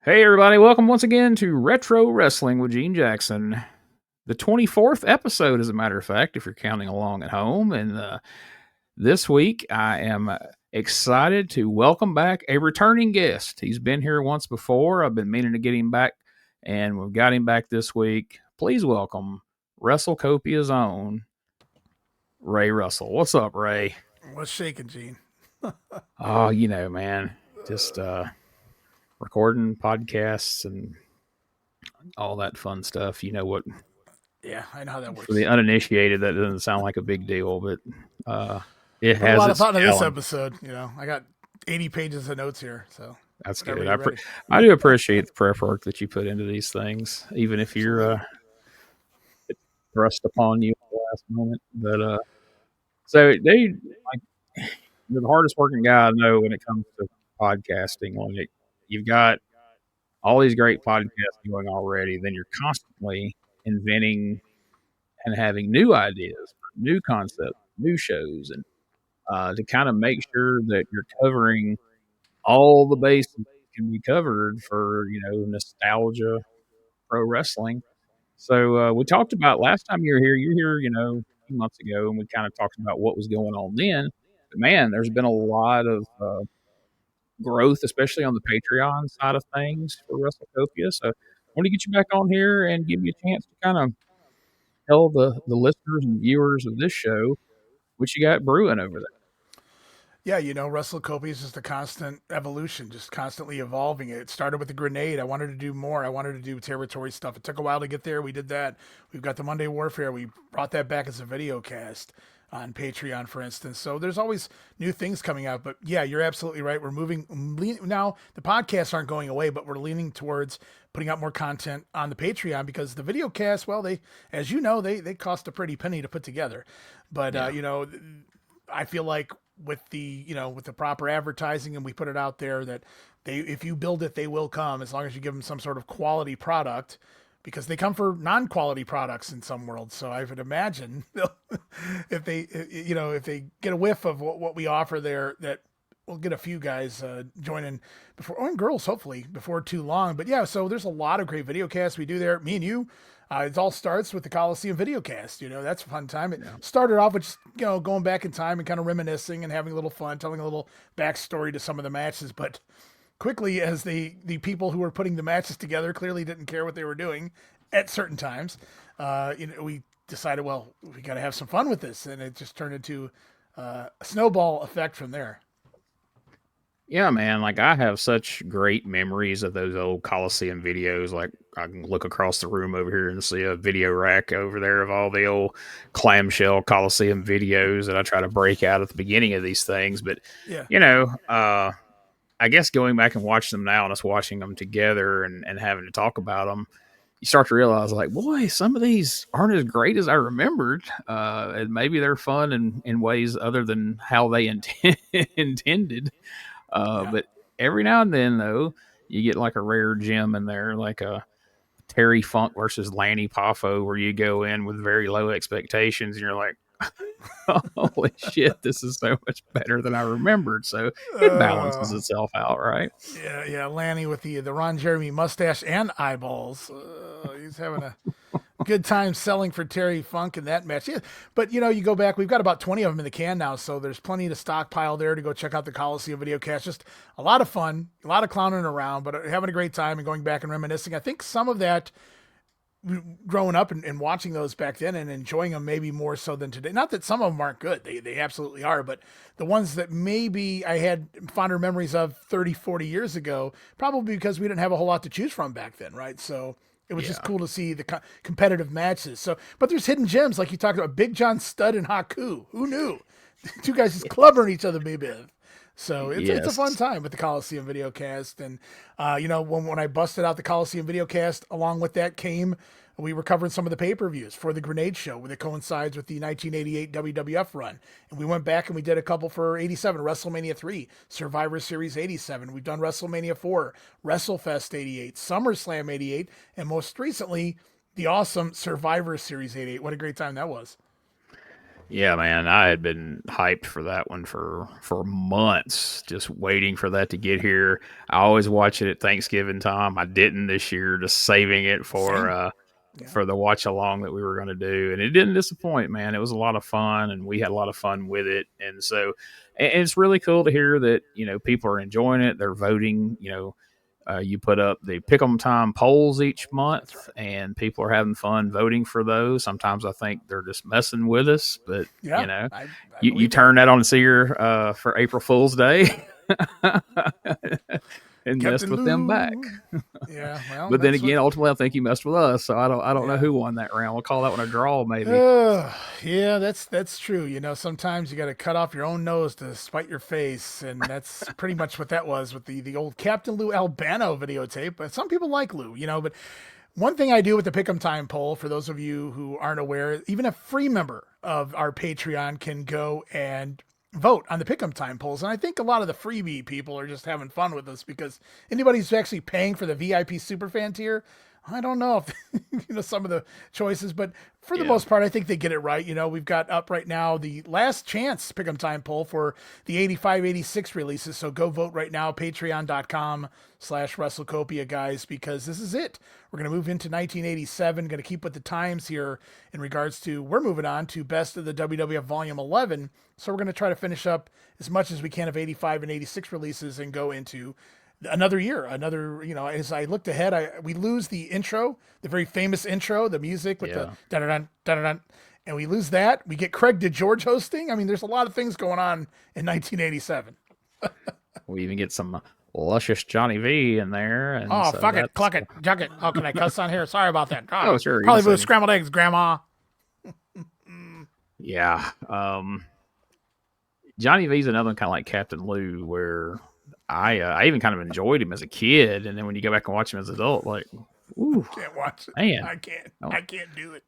Hey, everybody, welcome once again to Retro Wrestling with Gene Jackson. The 24th episode, as a matter of fact, if you're counting along at home. And this week, I am excited to welcome back a returning guest. He's been here once before. I've been meaning to get him back, and we've got him back this week. Please welcome WrestleCopia's own Ray Russell. What's up, Ray? What's shaking, Gene? Oh, man, just recording podcasts and all that fun stuff. You know what? Yeah, I know how that For works. the uninitiated, that doesn't sound like a big deal, but it Put a has lot of its thought into this challenge. episode. I got 80 pages of notes here, so That's whenever good. you're ready. I do appreciate the prep work that you put into these things, even if you're Absolutely. thrust upon you at the last moment. But so they like you're the hardest working guy I know when it comes to podcasting. Like you've got all these great podcasts going already, then you're constantly inventing and having new ideas, new concepts, new shows, and to kind of make sure that you're covering all the bases that can be covered for nostalgia pro wrestling. So we talked about last time you were here. You were here, a few months ago, and we kind of talked about what was going on then. But man, there's been a lot of growth, especially on the Patreon side of things for WrestleCopia. So I want to get you back on here and give you a chance to kind of tell the listeners and viewers of this show what you got brewing over there. Yeah, WrestleCopia is just a constant evolution, just constantly evolving. It started with the grenade. I wanted to do more. I wanted to do territory stuff. It took a while to get there. We did that. We've got the Monday Warfare. We brought that back as a video cast on Patreon, for instance. So there's always new things coming out. But yeah, you're absolutely right. We're moving now. The podcasts aren't going away, but we're leaning towards putting out more content on the Patreon because the video casts, well, as you know, they cost a pretty penny to put together. But Yeah. I feel like with the proper advertising and we put it out there that they if you build it they will come as long as you give them some sort of quality product because they come for non-quality products in some worlds. So I would imagine if they get a whiff of what we offer there, that we'll get a few guys joining before, and girls hopefully before too long. But yeah, so there's a lot of great video casts we do there. Me and you, it all starts with the Coliseum videocast. That's a fun time. It Yeah. started off with just, going back in time and kind of reminiscing and having a little fun, telling a little backstory to some of the matches. But quickly, as the people who were putting the matches together clearly didn't care what they were doing at certain times, we decided, well, we got to have some fun with this, and it just turned into a snowball effect from there. Yeah, man. Like I have such great memories of those old Coliseum videos. Like I can look across the room over here and see a video rack over there of all the old clamshell Coliseum videos that I try to break out at the beginning of these things. But Yeah. you know, I guess going back and watching them now and us watching them together and having to talk about them, you start to realize like, boy, some of these aren't as great as I remembered. And maybe they're fun in ways other than how they intended. Yeah. But every now and then, though, you get like a rare gem in there, like a Terry Funk versus Lanny Poffo, where you go in with very low expectations and you're like, holy shit, this is so much better than I remembered. So it balances Uh, itself out, right? yeah. Lanny with the Ron Jeremy mustache and eyeballs. He's having a good time selling for Terry Funk in that match. Yeah, but you go back. We've got about 20 of them in the can now, so there's plenty to stockpile there to go check out the Coliseum video cast. Just a lot of fun, a lot of clowning around, but having a great time and going back and reminiscing. I think some of that growing up and watching those back then and enjoying them maybe more so than today. Not that some of them aren't good. They absolutely are, but the ones that maybe I had fonder memories of 30, 40 years ago, probably because we didn't have a whole lot to choose from back then, right? So it was just Yeah. cool to see the competitive matches. So, but there's hidden gems like you talked about, Big John Studd and Haku. Who knew? Two guys just clubbering each other, maybe. So it's a fun Yes. time with the Coliseum video cast. And when I busted out the Coliseum video cast, along with that came, we were covering some of the pay-per-views for the Grenade Show, where it coincides with the 1988 WWF run. And we went back and we did a couple for 87, WrestleMania 3, Survivor Series 87. We've done WrestleMania 4, WrestleFest 88, SummerSlam 88, and most recently, the awesome Survivor Series 88. What a great time that was. Yeah, man, I had been hyped for that one for months, just waiting for that to get here. I always watch it at Thanksgiving time. I didn't this year, just saving it Same. Yeah. for the watch along that we were going to do, and it didn't disappoint, man. It was a lot of fun, and we had a lot of fun with it, and so and it's really cool to hear that people are enjoying it. They're voting. You put up the pick 'em time polls each That's month, right. and people are having fun voting for those. Sometimes I think they're just messing with us, but Yeah, I you believe that. turn that on Seer for April Fool's Day and messed Captain with them back. Lou. Yeah, well, But then that's what. again, ultimately, I think he messed with us. So I don't know Yeah. who won that round. We'll call that one a draw, maybe. Yeah, that's true. Sometimes you got to cut off your own nose to spite your face, and that's pretty much what that was with the old Captain Lou Albano videotape. But some people like Lou, But one thing I do with the Pick'em Time poll, for those of you who aren't aware, even a free member of our Patreon can go and vote on the Pick'em Time polls. And I think a lot of the freebie people are just having fun with us, because anybody who's actually paying for the VIP Superfan tier, I don't know if some of the choices, but for the Yeah. most part, I think they get it right. We've got up right now the last chance Pick'em Time poll for the 85, 86 releases. So go vote right now, patreon.com/WrestleCopia, guys, because this is it. We're going to move into 1987, going to keep with the times here in regards to, we're moving on to Best of the WWF Volume 11. So we're going to try to finish up as much as we can of 85 and 86 releases and go into another year, as I looked ahead, we lose the intro, the very famous intro, the music with the Yeah. dun dun dun, and we lose that. We get Craig DeGeorge hosting. I mean, there's a lot of things going on in 1987. We even get some luscious Johnny V in there, and Oh, so fuck it, that's cluck it, jug it. Oh, can I cuss on here? Sorry about that. oh Oh, sure, you can probably say with scrambled eggs, Grandma. yeah. Johnny V's another one, kind of like Captain Lou, where I even kind of enjoyed him as a kid, and then when you go back and watch him as an adult, like, ooh, Can't watch it. man, I can't. oh, I can't do it.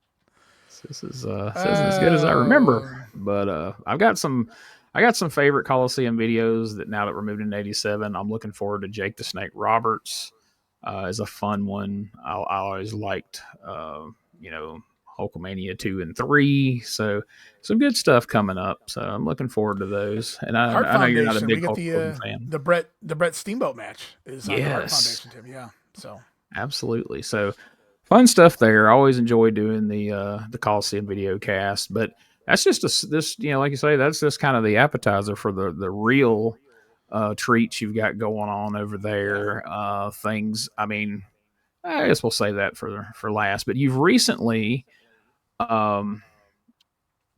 this isn't as good as I remember. Oh, But I got some favorite Coliseum videos that now that we're moving into '87, I'm looking forward to Jake the Snake Roberts is a fun one. I always liked you know Hulkamania 2 and 3, so some good stuff coming up. So I'm looking forward to those. And Heart I know you're not a Foundation. We big get Hulk Hogan the fan. Brett Steamboat match is on the Heart Yes, Foundation, Tim. Yeah. So absolutely. So fun stuff there. I always enjoy doing the Coliseum video cast, but that's just this like you say, that's just kind of the appetizer for the real treats you've got going on over yeah. there. Things. I mean, I guess we'll save that for last. But you've recently um,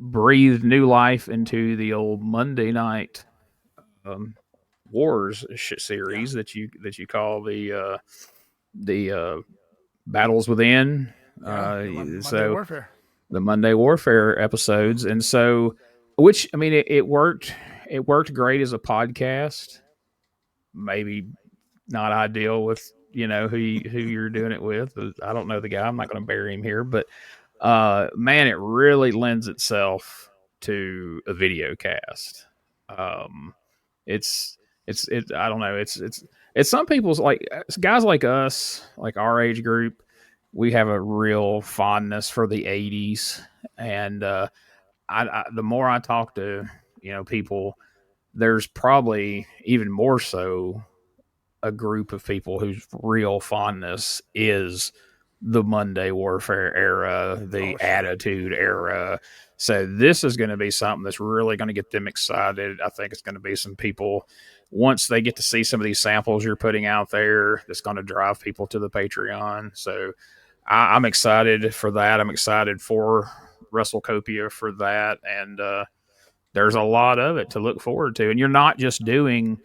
breathed new life into the old Monday night um, Wars Yeah. series that you call the Battles Within. Yeah. Uh, The Monday so Warfare. the Monday Warfare episodes, and so which I mean it worked. It worked great as a podcast. Maybe not ideal with who you're doing it with. I don't know the guy. I'm not going to bury him here, but man, it really lends itself to a video cast. Um, it's I don't know. It's some people's like guys like us, like our age group. We have a real fondness for the '80s, and the more I talk to people, there's probably even more so a group of people whose real fondness is the Monday Warfare era, the Oh, sure. Attitude era. So this is going to be something that's really going to get them excited. I think it's going to be some people once they get to see some of these samples you're putting out there. That's going to drive people to the Patreon. So I'm excited for that. I'm excited for WrestleCopia for that, and there's a lot of it to look forward to. And you're not just doing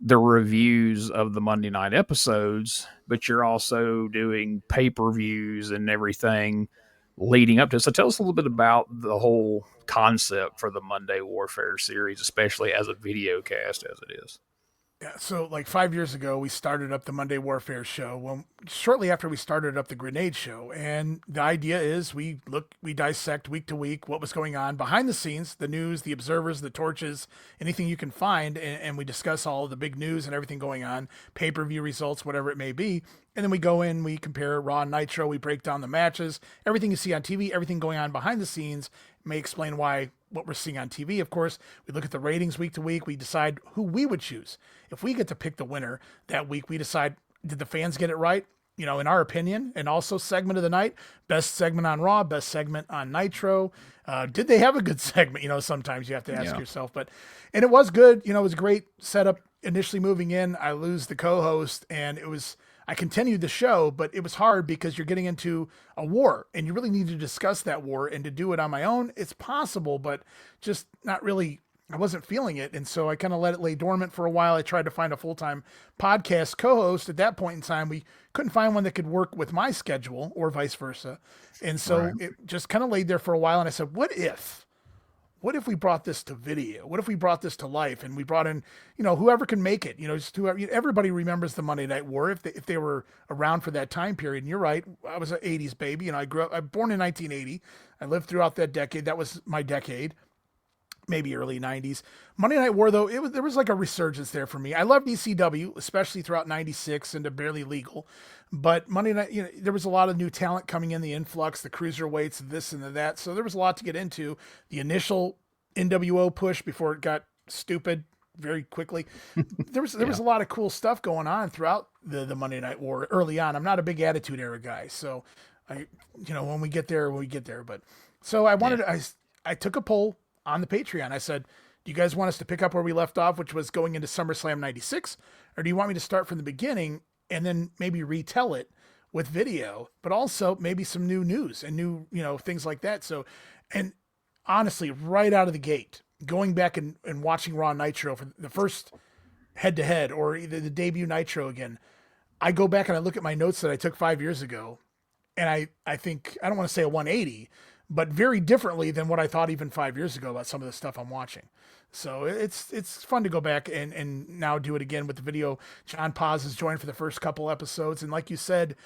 the reviews of the Monday night episodes, but you're also doing pay per views and everything leading up to it. So tell us a little bit about the whole concept for the Monday Warfare series, especially as a video cast as it is. Yeah, so like 5 years ago, we started up the Monday Warfare show. Well, shortly after we started up the Grenade show, and the idea is we dissect week to week what was going on behind the scenes, the news, the observers, the torches, anything you can find, and we discuss all of the big news and everything going on, pay per view results, whatever it may be, and then we go in, we compare Raw and Nitro, we break down the matches, everything you see on TV, everything going on behind the scenes, may explain why what we're seeing on TV. Of course, we look at the ratings week to week. We decide who we would choose. If we get to pick the winner that week, we decide, did the fans get it right? You know, in our opinion, and also segment of the night, best segment on Raw, best segment on Nitro. Did they have a good segment? You know, sometimes you have to ask yourself, and it was good. You know, it was a great setup initially moving in. I lose the co-host, and I continued the show, but it was hard because you're getting into a war and you really need to discuss that war, and to do it on my own, it's possible, but just not really, I wasn't feeling it. And so I kind of let it lay dormant for a while. I tried to find a full-time podcast co-host. At that point in time, we couldn't find one that could work with my schedule or vice versa. And so it just kind of laid there for a while. And I said, what if we brought this to video? What if we brought this to life and we brought in, you know, whoever can make it, you know, just whoever, everybody remembers the Monday Night War if they were around for that time period. And you're right. I was an 80s baby, and I was born in 1980. I lived throughout that decade. That was my decade. Maybe early 90s. Monday Night War, though, there was like a resurgence there for me. I loved ECW, especially throughout 96 into Barely Legal. But Monday Night, you know, there was a lot of new talent coming in, the influx, the cruiserweights, this and that. So there was a lot to get into. The initial NWO push before it got stupid very quickly. There was a lot of cool stuff going on throughout the Monday Night War early on. I'm not a big Attitude Era guy. So, when we get there. But so I took a poll on the Patreon. I said, do you guys want us to pick up where we left off, which was going into SummerSlam 96? Or do you want me to start from the beginning and then maybe retell it with video, but also maybe some new news and new, things like that. So, and honestly, right out of the gate, going back and watching Raw Nitro for the first head to head or either the debut Nitro again, I go back and I look at my notes that I took 5 years ago. And I think, I don't want to say a 180, but very differently than what I thought even 5 years ago about some of the stuff I'm watching. So it's fun to go back and now do it again with the video. John Paz has joined for the first couple episodes. And like you said,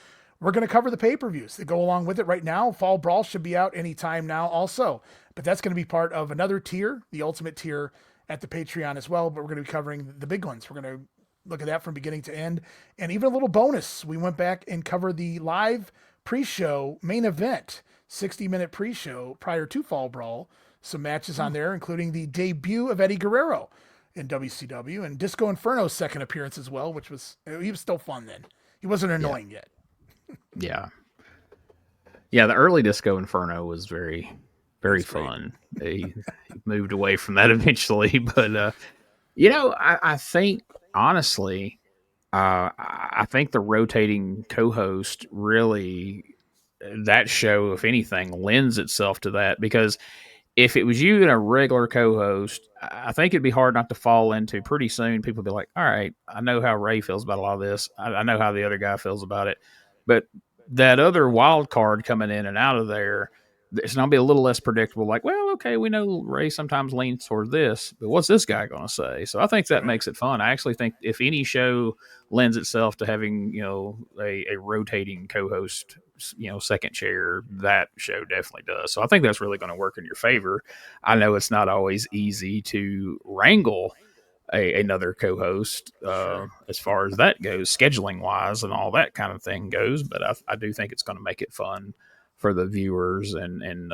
we're going to cover the pay-per-views that go along with it right now. Fall Brawl should be out anytime now also. But that's going to be part of another tier, the ultimate tier at the Patreon as well. But we're going to be covering the big ones. We're going to look at that from beginning to end. And even a little bonus, we went back and covered the live pre-show main event, 60-minute pre-show prior to Fall Brawl. Some matches on there, including the debut of Eddie Guerrero in WCW and Disco Inferno's second appearance as well, he was still fun then. He wasn't annoying yet. Yeah. Yeah, the early Disco Inferno was very, very fun. He moved away from that eventually. But, I think, honestly, I think the rotating co-host really, that show, if anything, lends itself to that, because if it was you and a regular co-host, I think it'd be hard not to fall into pretty soon. People be like, all right, I know how Ray feels about a lot of this. I know how the other guy feels about it. But that other wild card coming in and out of there, it's going to be a little less predictable. Like, well, okay, we know Ray sometimes leans toward this, but what's this guy going to say? So I think that makes it fun. I actually think if any show lends itself to having, a rotating co-host, second chair, that show definitely does. So I think that's really going to work in your favor. I know it's not always easy to wrangle another co-host as far as that goes, scheduling wise and all that kind of thing goes. But I do think it's going to make it fun for the viewers. And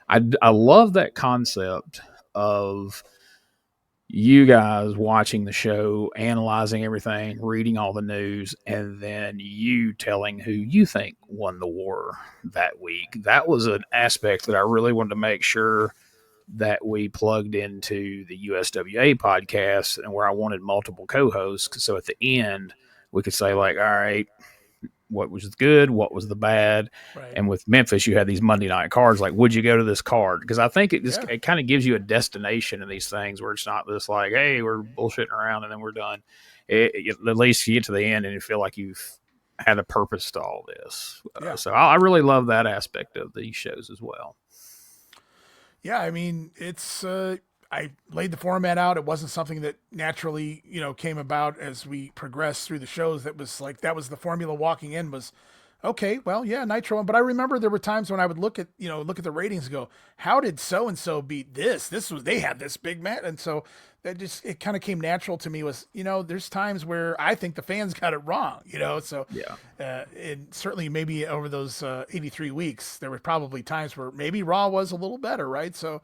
I love that concept of you guys watching the show, analyzing everything, reading all the news, and then you telling who you think won the war that week. That was an aspect that I really wanted to make sure that we plugged into the USWA podcast, and where I wanted multiple co-hosts. So at the end, we could say, like, all right, what was good, what was the bad. Right. And with Memphis, you had these Monday night cards. Like, would you go to this card? Because I think it kind of gives you a destination in these things where it's not this like, hey, we're bullshitting around and then we're done. At least you get to the end and you feel like you've had a purpose to all this. So I really love that aspect of these shows as well. Yeah, I mean, it's I laid the format out. It wasn't something that naturally, came about as we progressed through the shows. That was the formula walking in was Okay, well, yeah, Nitro. But I remember there were times when I would look at the ratings and go, how did so and so beat this? They had this big match, and so that just it kind of came natural to me. Was there's times where I think the fans got it wrong. So Yeah. and certainly maybe over those 83 weeks, there were probably times where maybe Raw was a little better, right? So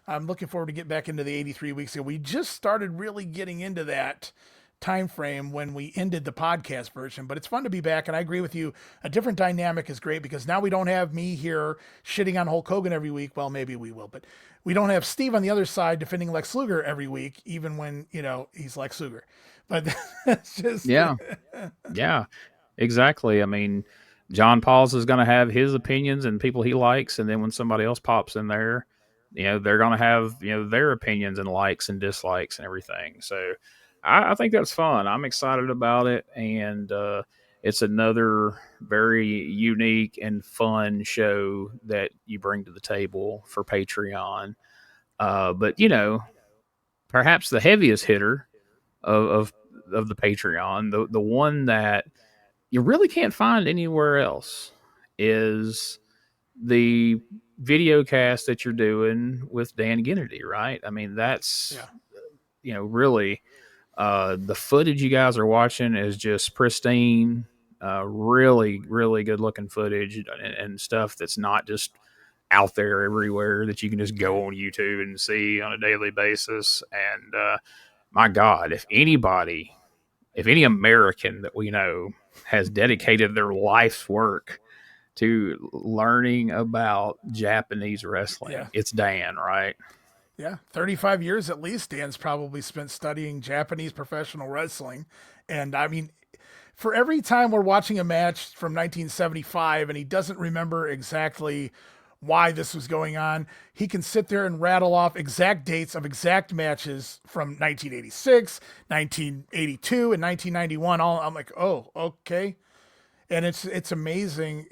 I'm looking forward to get back into the 83 weeks. And we just started really getting into that time frame when we ended the podcast version, but it's fun to be back. And I agree with you, a different dynamic is great because now we don't have me here shitting on Hulk Hogan every week. Well, maybe we will, but we don't have Steve on the other side defending Lex Luger every week, even when he's Lex Luger. But that's just Yeah. Yeah. Exactly. I mean, John Pauls is going to have his opinions and people he likes, and then when somebody else pops in there, they're going to have their opinions and likes and dislikes and everything. So, I think that's fun. I'm excited about it, and it's another very unique and fun show that you bring to the table for Patreon. But perhaps the heaviest hitter of of the Patreon, the one that you really can't find anywhere else is the video cast that you're doing with Dan Kennedy, right? I mean, that's yeah. really the footage you guys are watching is just pristine, really, really good looking footage and stuff that's not just out there everywhere that you can just Right. go on YouTube and see on a daily basis. And my God, if any American that we know has dedicated their life's work to learning about Japanese Yeah. wrestling, it's Dan, right? Yeah. 35 years at least Dan's probably spent studying Japanese professional wrestling. And I mean, for every time we're watching a match from 1975 and he doesn't remember exactly why this was going on, he can sit there and rattle off exact dates of exact matches from 1986, 1982, and 1991. All I'm like, oh, okay. And it's amazing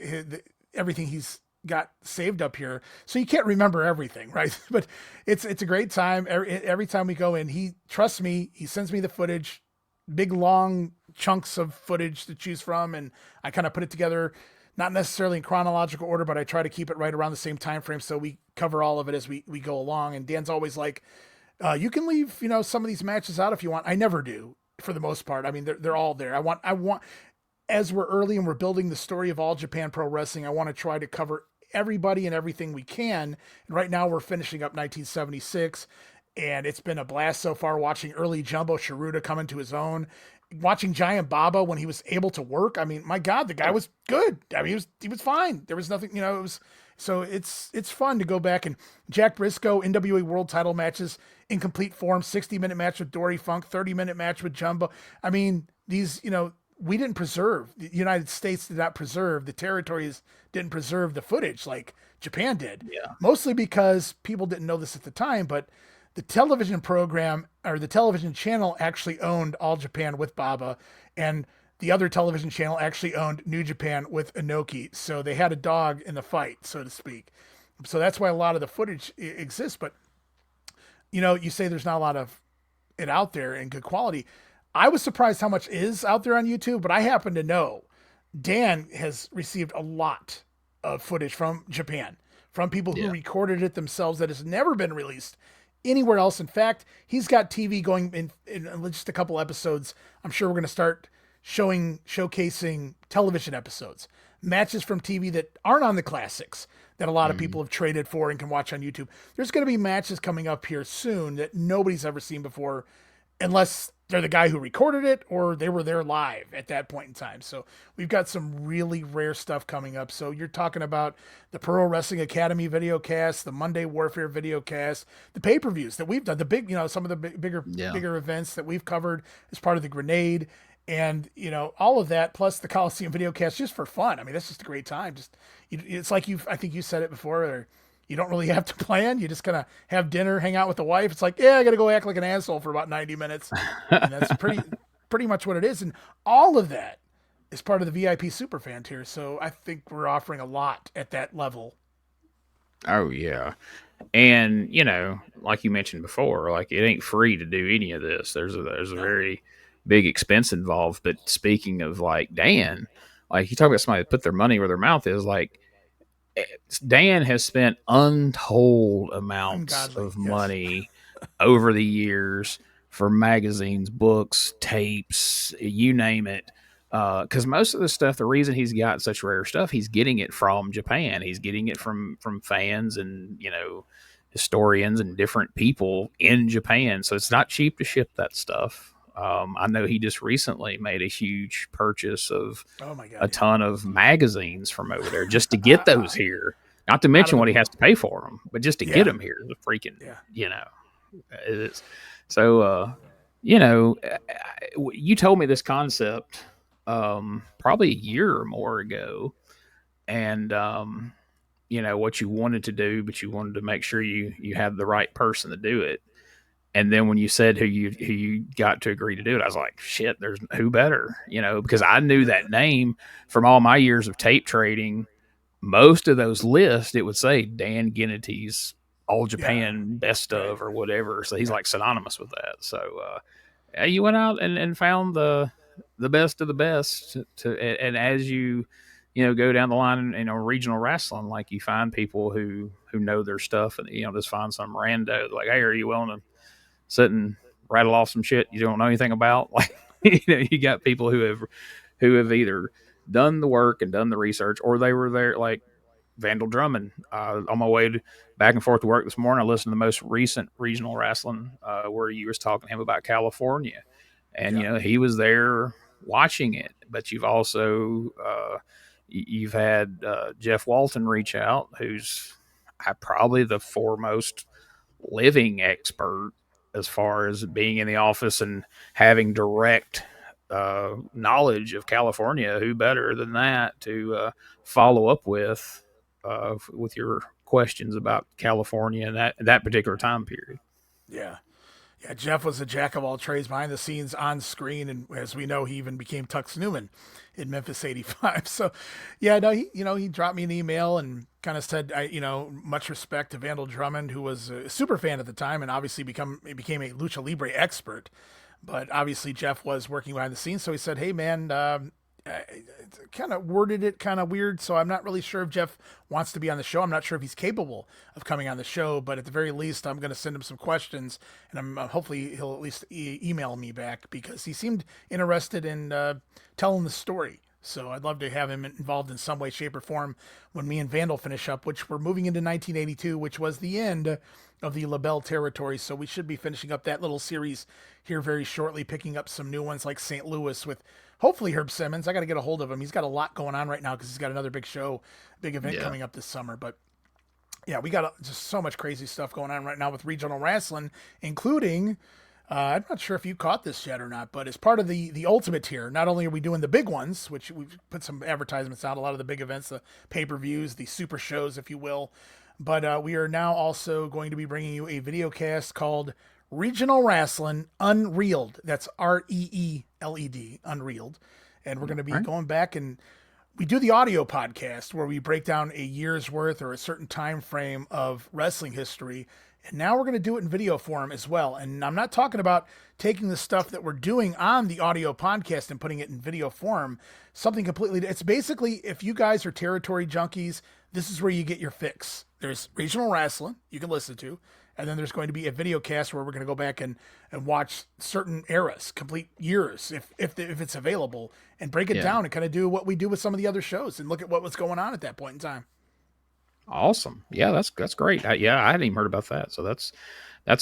everything he's got saved up here. So you can't remember everything, right? But it's a great time every time we go in. He trusts me. He sends me the footage, big long chunks of footage to choose from, and I kind of put it together, not necessarily in chronological order, but I try to keep it right around the same time frame so we cover all of it as we go along. And Dan's always like, you can leave some of these matches out if you want. I never do for the most part. I mean, they're all there. I want as we're early and we're building the story of All Japan Pro Wrestling, I want to try to cover everybody and everything we can. And right now we're finishing up 1976, and it's been a blast so far watching early Jumbo Shiruda come into his own. Watching Giant Baba when he was able to work. I mean, my God, the guy was good. I mean, he was fine. There was nothing, it was so it's fun to go back and Jack Briscoe NWA World Title matches in complete form. 60-minute match with Dory Funk, 30-minute match with Jumbo. I mean, these we didn't preserve, the United States did not preserve, the territories didn't preserve the footage like Japan did. Yeah. Mostly because people didn't know this at the time, but the television program or the television channel actually owned All Japan with Baba, and the other television channel actually owned New Japan with Inoki. So they had a dog in the fight, so to speak. So that's why a lot of the footage exists. But you say there's not a lot of it out there in good quality. I was surprised how much is out there on YouTube, but I happen to know Dan has received a lot of footage from Japan, from people who Yeah. recorded it themselves that has never been released anywhere else. In fact, he's got TV going in just a couple episodes. I'm sure we're going to start showcasing television episodes, matches from TV that aren't on the classics that a lot of Mm. people have traded for and can watch on YouTube. There's going to be matches coming up here soon that nobody's ever seen before, unless they're the guy who recorded it or they were there live at that point in time. So we've got some really rare stuff coming up. So you're talking about the Pro Wrestling Academy video cast, the Monday Warfare video cast, the pay-per-views that we've done, the big, some of the Yeah. bigger events that we've covered as part of the Grenade, and all of that plus the Coliseum video cast just for fun. I mean, that's just a great time. Just it's like I think you said it before, or you don't really have to plan. You just kind of have dinner, hang out with the wife. It's like, yeah, I got to go act like an asshole for about 90 minutes. And that's pretty much what it is. And all of that is part of the VIP Superfan tier. So I think we're offering a lot at that level. Oh yeah. And like you mentioned before, like it ain't free to do any of this. There's a No. very big expense involved. But speaking of like Dan, Like you talk about somebody that put their money where their mouth is. Like Dan has spent untold amounts Ungodly. of Yes. money over the years for magazines, books, tapes, you name it. Because most of the stuff, the reason he's got such rare stuff, he's getting it from Japan. He's getting it from fans and historians and different people in Japan. So it's not cheap to ship that stuff. I know he just recently made a huge purchase of Oh my God. a Yeah. ton of magazines from over there just to get those here. Not to Out of mention the what he has blue. to pay for them, but just to get Yeah. them here, the freaking, Yeah. you know, it's so. You know, you told me this concept probably a year or more ago, and what you wanted to do, but you wanted to make sure you had the right person to do it. And then when you said who you got to agree to do it, I was like, shit, there's who better, because I knew that name from all my years of tape trading. Most of those lists, it would say Dan Gennety's All Yeah. Japan Best Right. of or whatever. So he's Yeah. like synonymous with that. So you went out and found the best of the best and as you go down the line in regional wrestling, like you find people who know their stuff, and just find some rando like, hey, are you willing to sit and rattle off some shit you don't know anything about? Like, you got people who have either done the work and done the research, or they were there, like Vandal Drummond. On my way back and forth to work this morning, I listened to the most recent regional wrestling, where you was talking to him about California, and Yeah. he was there watching it. But you've also you've had Jeff Walton reach out, who's probably the foremost living expert as far as being in the office and having direct knowledge of California. Who better than that to follow up with your questions about California and that particular time period? Yeah. Yeah, Jeff was a jack of all trades behind the scenes, on screen, and as we know, he even became Tux Newman in Memphis '85. So, yeah, no, he dropped me an email and kind of said, much respect to Vandal Drummond, who was a super fan at the time and obviously became a lucha libre expert. But obviously, Jeff was working behind the scenes, so he said, "Hey, man." Kind of worded it kind of weird, so I'm not really sure if Jeff wants to be on the show. I'm not sure if he's capable of coming on the show, but at the very least, I'm going to send him some questions, and I'm hopefully he'll at least email me back because he seemed interested in telling the story. So I'd love to have him involved in some way, shape, or form when me and Vandal finish up, which we're moving into 1982, which was the end of the LaBelle territory. So we should be finishing up that little series here very shortly, picking up some new ones like St. Louis with hopefully Herb Simmons. I got to get a hold of him. He's got a lot going on right now because he's got another big show, big event Yeah, coming up this summer. But yeah, we got just so much crazy stuff going on right now with regional wrestling, including. I'm not sure if you caught this yet or not, but as part of the ultimate tier, not only are we doing the big ones, which we've put some advertisements out, a lot of the big events, the pay-per-views, the super shows, if you will, but we are now also going to be bringing you a video cast called Regional Wrestling Unreeled. That's REELED, Unreeled. And we're going to be right. going back and we do the audio podcast where we break down a year's worth or a certain time frame of wrestling history. And now we're going to do it in video form as well. And I'm not talking about taking the stuff that we're doing on the audio podcast and putting it in video form. Something completely. It's basically, if you guys are territory junkies, this is where you get your fix. There's regional wrestling you can listen to, and then there's going to be a video cast where we're going to go back and watch certain eras, complete years, if it's available, and break it Yeah, down and kind of do what we do with some of the other shows and look at what was going on at that point in time. awesome. Yeah, that's great. Yeah, I hadn't even heard about that, so that's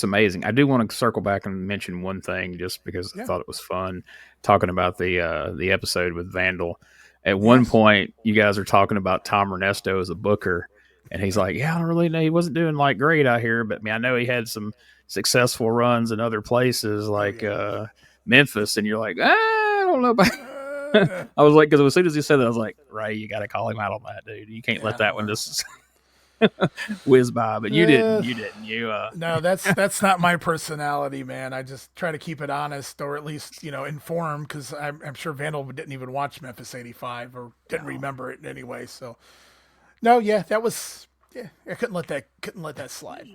amazing. I do want to circle back and mention one thing, just because I Yeah. thought it was fun talking about the episode with Vandal. At one Yes. point, you guys are talking about Tom Ernesto as a booker, and he's like, "Yeah, I don't really know. He wasn't doing like great out here, but I know he had some successful runs in other places Oh like yeah. Memphis." And you're like, I don't know about. Uh, I was like, because as soon as he said that, I was like, Ray, you got to call him out on that, dude. You can't let yeah. that one Well, just whiz by. But you didn't. uh, You didn't. You no, that's not my personality, man. I just try to keep it honest, or at least informed, because I'm sure Vandal didn't even watch Memphis '85 or didn't no. remember it anyway. So no, yeah, that was. Yeah, I couldn't let that slide.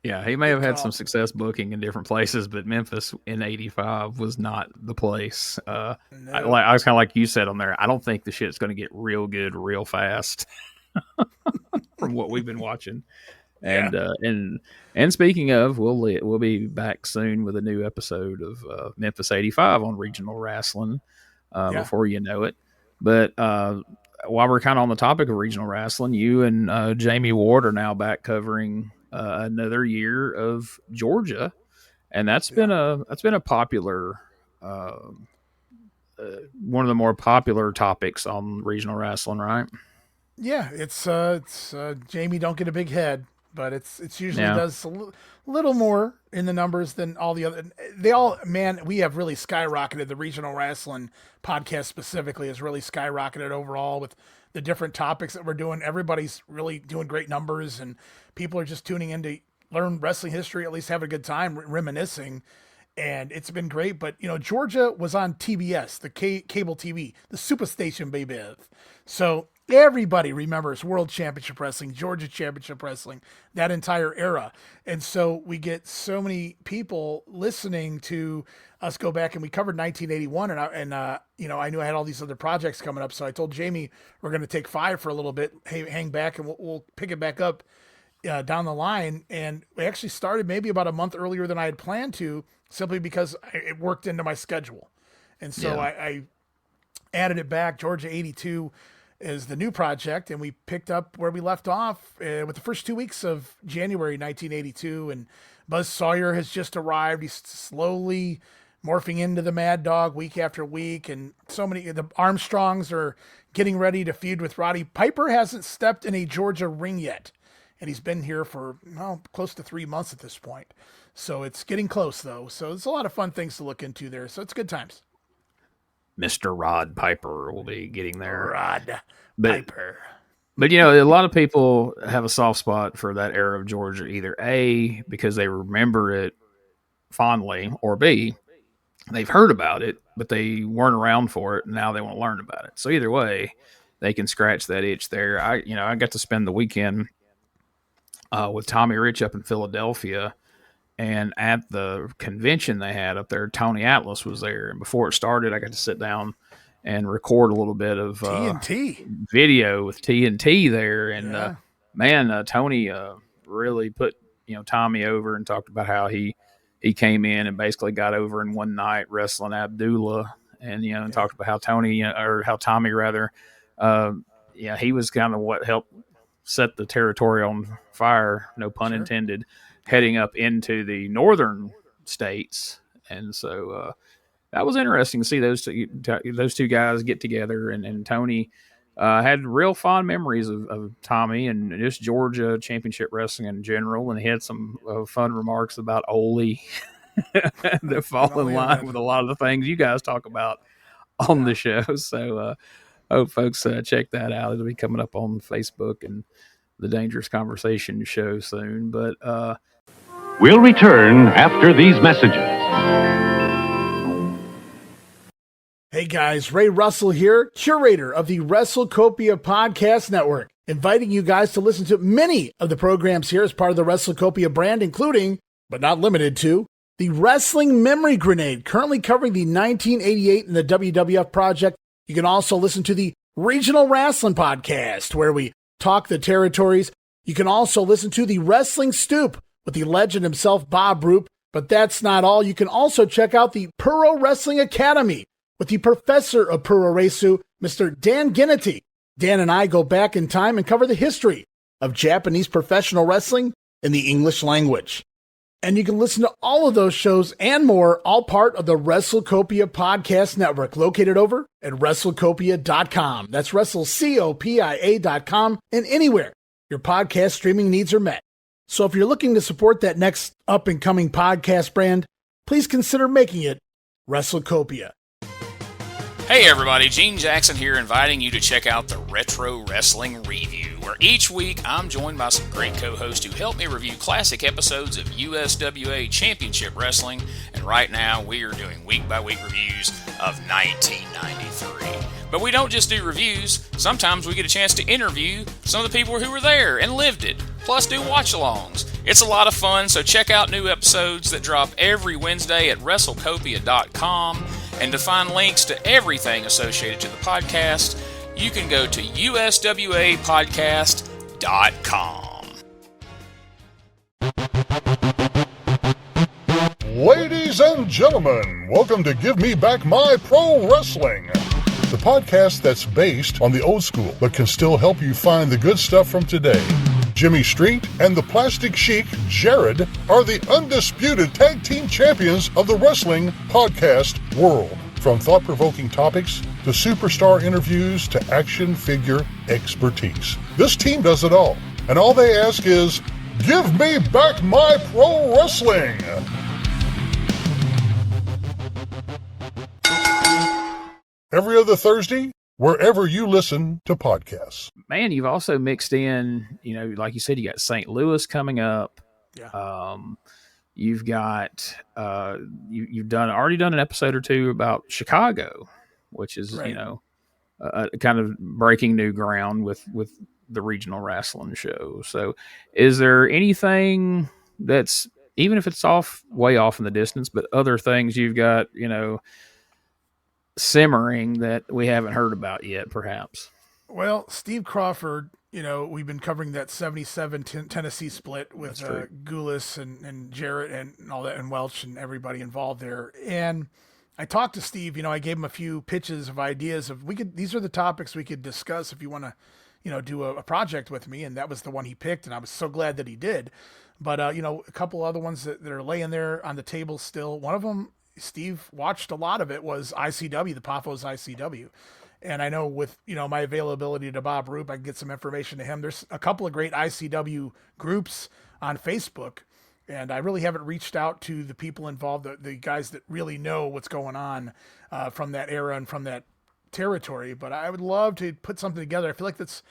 Yeah, he may have had call. some success booking in different places, but Memphis in '85 was not the place. No. I was kind of like you said on there. I don't think the shit's going to get real good real fast from what we've been watching. And and speaking of, we'll be back soon with a new episode of Memphis '85 on regional wrestling. Before you know it, but while we're kind of on the topic of regional wrestling, you and Jamie Ward are now back covering another year of Georgia, and that's been a popular one of the more popular topics on regional wrestling, right? Yeah, it's Jamie don't get a big head, but it's usually Yeah. does a little more in the numbers than all the other. They all, man, we have really skyrocketed. The regional wrestling podcast specifically has really skyrocketed overall with the different topics that we're doing. Everybody's really doing great numbers, and people are just tuning in to learn wrestling history, at least have a good time reminiscing. And it's been great. But Georgia was on TBS, the cable TV, the Superstation, baby. So everybody remembers World Championship Wrestling, Georgia Championship Wrestling, that entire era. And so we get so many people listening to us go back, and we covered 1981, and I knew I had all these other projects coming up, so I told Jamie we're going to take 5 for a little bit, hang back, and we'll pick it back up down the line. And we actually started maybe about a month earlier than I had planned to, simply because it worked into my schedule. And so I added it back. Georgia 82 is the new project, and we picked up where we left off with the first 2 weeks of January 1982. And Buzz Sawyer has just arrived. He's slowly morphing into the Mad Dog week after week, and so many the Armstrongs are getting ready to feud with Roddy Piper. Hasn't stepped in a Georgia ring yet, and he's been here for close to 3 months at this point. So it's getting close, though. So it's a lot of fun things to look into there. So it's good times. Mr. Rod Piper will be getting there. Rod Piper. But a lot of people have a soft spot for that era of Georgia, either A, because they remember it fondly, or B, they've heard about it, but they weren't around for it, and now they want to learn about it. So either way, they can scratch that itch there. I got to spend the weekend with Tommy Rich up in Philadelphia, and at the convention they had up there, Tony Atlas was there. And before it started, I got to sit down and record a little bit of TNT video with TNT there. And Tony really put Tommy over and talked about how he came in and basically got over in one night wrestling Abdullah, and talked about how Tommy rather, he was kind of what helped set the territory on fire, no pun intended, heading up into the northern states. And so that was interesting to see those two guys get together. And Tony had real fond memories of Tommy and just Georgia championship wrestling in general. And he had some fun remarks about Ole that fall in line with a lot of the things you guys talk about on the show. So hope folks check that out. It'll be coming up on Facebook and the Dangerous Conversation show soon. But we'll return after these messages. Hey guys, Ray Russell here, curator of the WrestleCopia Podcast Network, inviting you guys to listen to many of the programs here as part of the WrestleCopia brand, including, but not limited to, the Wrestling Memory Grenade, currently covering the 1988 and the WWF project. You can also listen to the Regional Wrestling Podcast, where we talk the territories. You can also listen to the Wrestling Stoop with the legend himself, Bob Roop. But that's not all. You can also check out the Puro Wrestling Academy with the professor of Puroresu, Mr. Dan Ginnity. Dan and I go back in time and cover the history of Japanese professional wrestling in the English language. And you can listen to all of those shows and more, all part of the WrestleCopia Podcast Network, located over at WrestleCopia.com. That's WrestleCopia.com, and anywhere your podcast streaming needs are met. So if you're looking to support that next up-and-coming podcast brand, please consider making it WrestleCopia. Hey everybody, Gene Jackson here, inviting you to check out the Retro Wrestling Review, where each week I'm joined by some great co-hosts who help me review classic episodes of USWA Championship Wrestling, and right now we are doing week-by-week reviews of 1993. But we don't just do reviews. Sometimes we get a chance to interview some of the people who were there and lived it, plus do watch-alongs. It's a lot of fun, so check out new episodes that drop every Wednesday at WrestleCopia.com. And to find links to everything associated to the podcast, you can go to USWApodcast.com. Ladies and gentlemen, welcome to Give Me Back My Pro Wrestling, the podcast that's based on the old school but can still help you find the good stuff from today. Jimmy Street and the Plastic Sheik, Jared, are the undisputed tag team champions of the wrestling podcast world. From thought-provoking topics to superstar interviews to action figure expertise. This team does it all, and all they ask is, give me back my pro wrestling! Every other Thursday, wherever you listen to podcasts. Man, you've also mixed in, like you said, you got St. Louis coming up. Yeah. You've got you've already done an episode or two about Chicago, which is Right. Kind of breaking new ground with the regional wrestling show. So, is there anything that's, even if it's way off in the distance, but other things you've got simmering that we haven't heard about yet, perhaps? Well, Steve Crawford, we've been covering that 77 Tennessee split with Goulas and Jarrett and all that, and Welch and everybody involved there. And I talked to Steve, I gave him a few pitches of ideas of these are the topics we could discuss if you want to, do a project with me. And that was the one he picked. And I was so glad that he did. But, a couple other ones that are laying there on the table still. One of them, Steve watched a lot of it, was ICW, the Paphos ICW. And I know with, my availability to Bob Roop, I can get some information to him. There's a couple of great ICW groups on Facebook, and I really haven't reached out to the people involved, the guys that really know what's going on from that era and from that territory. But I would love to put something together. I feel like that's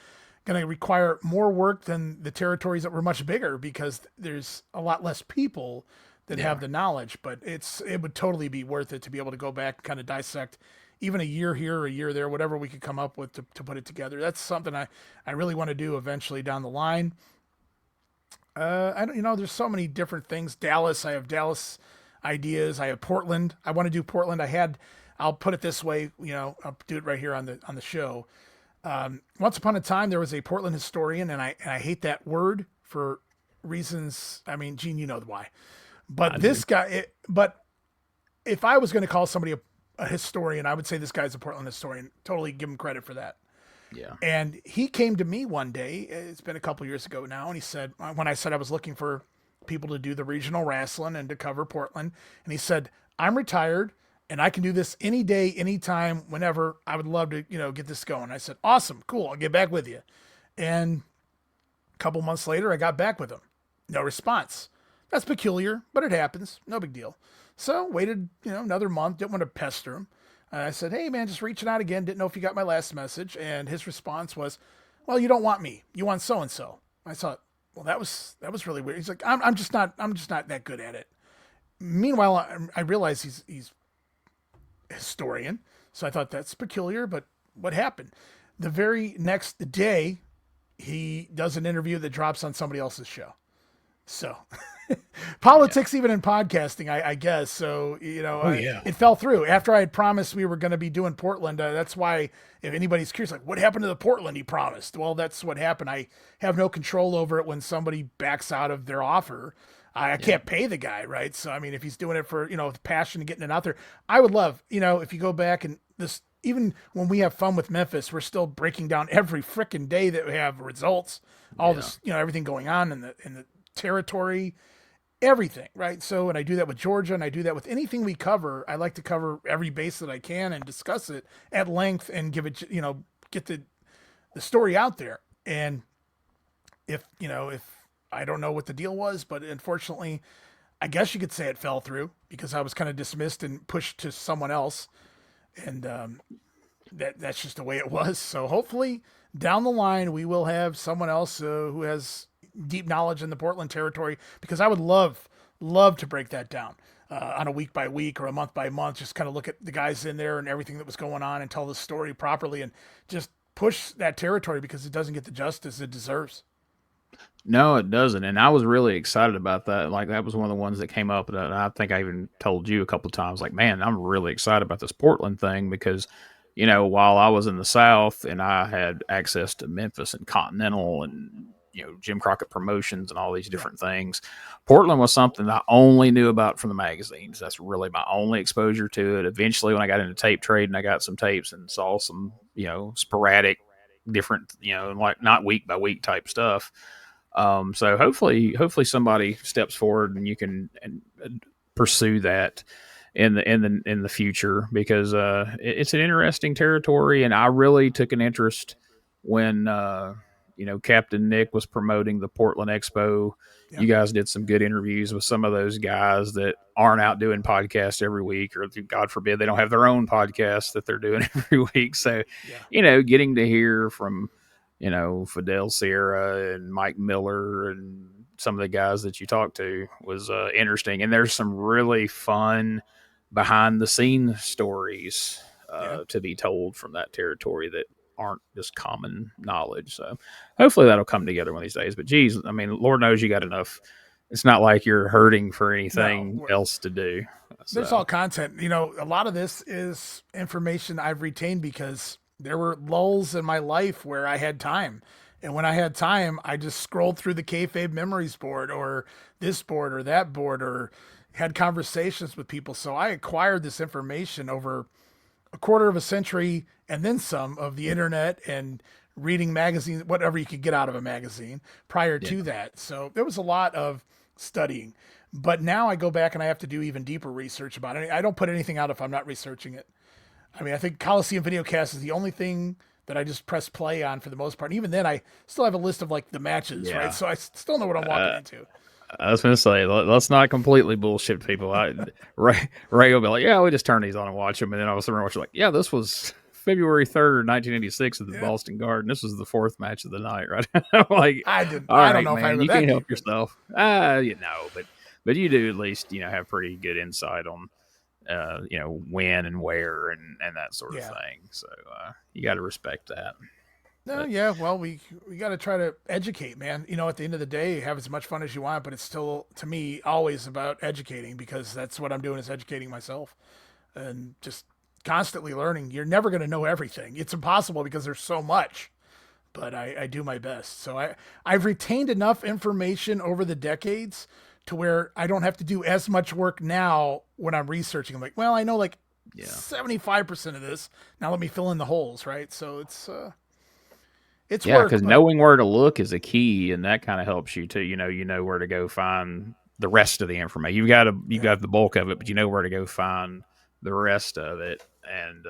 going to require more work than the territories that were much bigger, because there's a lot less people that have the knowledge. But it would totally be worth it to be able to go back and kind of dissect even a year here or a year there, whatever we could come up with to put it together. That's something I really want to do eventually down the line. I don't, there's so many different things. Dallas, I have Dallas ideas. I have Portland. I want to do Portland. I'll put it this way, I'll do it right here on the show. Once upon a time, there was a Portland historian, and I hate that word for reasons. I mean, Gene, you know why. But but if I was going to call somebody a historian, I would say this guy's a Portland historian. Totally give him credit for that. Yeah. And he came to me one day, it's been a couple years ago now, and he said, when I said I was looking for people to do the regional wrestling and to cover Portland, and he said, I'm retired and I can do this any day, anytime, whenever. I would love to, get this going. I said, awesome, cool, I'll get back with you. And a couple months later, I got back with him. No response. That's peculiar, but it happens. No big deal. So waited, another month. Didn't want to pester him. I said, hey man, just reaching out again. Didn't know if you got my last message. And his response was, well, you don't want me. You want so-and-so. I thought, well, that was really weird. He's like, I'm just not that good at it. Meanwhile, I realized he's a historian. So I thought that's peculiar, but what happened? The very next day, he does an interview that drops on somebody else's show. So politics, even in podcasting, I guess. So, it fell through after I had promised we were going to be doing Portland. That's why, if anybody's curious, like, what happened to the Portland he promised? Well, that's what happened. I have no control over it when somebody backs out of their offer. I can't pay the guy, right? So, I mean, if he's doing it for, with passion and getting it out there, I would love, if you go back and this, even when we have fun with Memphis, we're still breaking down every frickin' day that we have results, all this, everything going on in the territory, everything, right? So, and I do that with Georgia, and I do that with anything we cover. I like to cover every base that I can and discuss it at length and give it, get the story out there. And if I don't know what the deal was, but unfortunately, I guess you could say it fell through because I was kind of dismissed and pushed to someone else. And that's just the way it was. So hopefully down the line, we will have someone else who has deep knowledge in the Portland territory, because I would love to break that down. on a week by week or a month by month, just kind of look at the guys in there and everything that was going on and tell the story properly and just push that territory because it doesn't get the justice it deserves. No, it doesn't. And I was really excited about that. Like that was one of the ones that came up, and I think I even told you a couple of times, like, man, I'm really excited about this Portland thing because, while I was in the South and I had access to Memphis and Continental and Jim Crockett Promotions and all these different things, Portland was something I only knew about from the magazines. That's really my only exposure to it. Eventually, when I got into tape trade and I got some tapes and saw some sporadic, different like not week by week type stuff. So hopefully somebody steps forward and you can pursue that in the future because it's an interesting territory, and I really took an interest when Captain Nick was promoting the Portland Expo. Yeah. You guys did some good interviews with some of those guys that aren't out doing podcasts every week, or God forbid they don't have their own podcast that they're doing every week. So, getting to hear from Fidel Sierra and Mike Miller and some of the guys that you talked to was interesting. And there's some really fun behind the scenes stories to be told from that territory that aren't just common knowledge. So hopefully that'll come together one of these days. But geez, I mean, Lord knows you got enough. It's not like you're hurting for anything else to do. There's all content. A lot of this is information I've retained because there were lulls in my life where I had time. And when I had time, I just scrolled through the Kayfabe Memories board or this board or that board or had conversations with people. So I acquired this information over a quarter of a century and then some of the internet and reading magazines, whatever you could get out of a magazine prior to that. So there was a lot of studying. But now I go back and I have to do even deeper research about it. I don't put anything out if I'm not researching it. I mean, I think Coliseum Videocast is the only thing that I just press play on for the most part. And even then, I still have a list of like the matches, right? So I still know what I'm walking into. I was going to say, let's not completely bullshit people. Ray will be like, yeah, we just turn these on and watch them. And then all of a sudden, we're like, yeah, this was February 3rd, 1986 at the Boston Garden. This was the fourth match of the night, right? I'm like, I don't know, man, if I you can't help yourself. But you do at least, have pretty good insight on when and where and that sort of thing. So you got to respect that. No, yeah. Well, we got to try to educate, man. At the end of the day, have as much fun as you want, but it's still, to me, always about educating because that's what I'm doing is educating myself and just constantly learning. You're never going to know everything. It's impossible because there's so much, but I do my best. So I've retained enough information over the decades to where I don't have to do as much work now when I'm researching. I'm like, well, I know 75% of this. Now let me fill in the holes, right? So it's work. Because knowing where to look is a key, and that kind of helps you too. You know where to go find the rest of the information. You've got the bulk of it, but you know where to go find the rest of it. And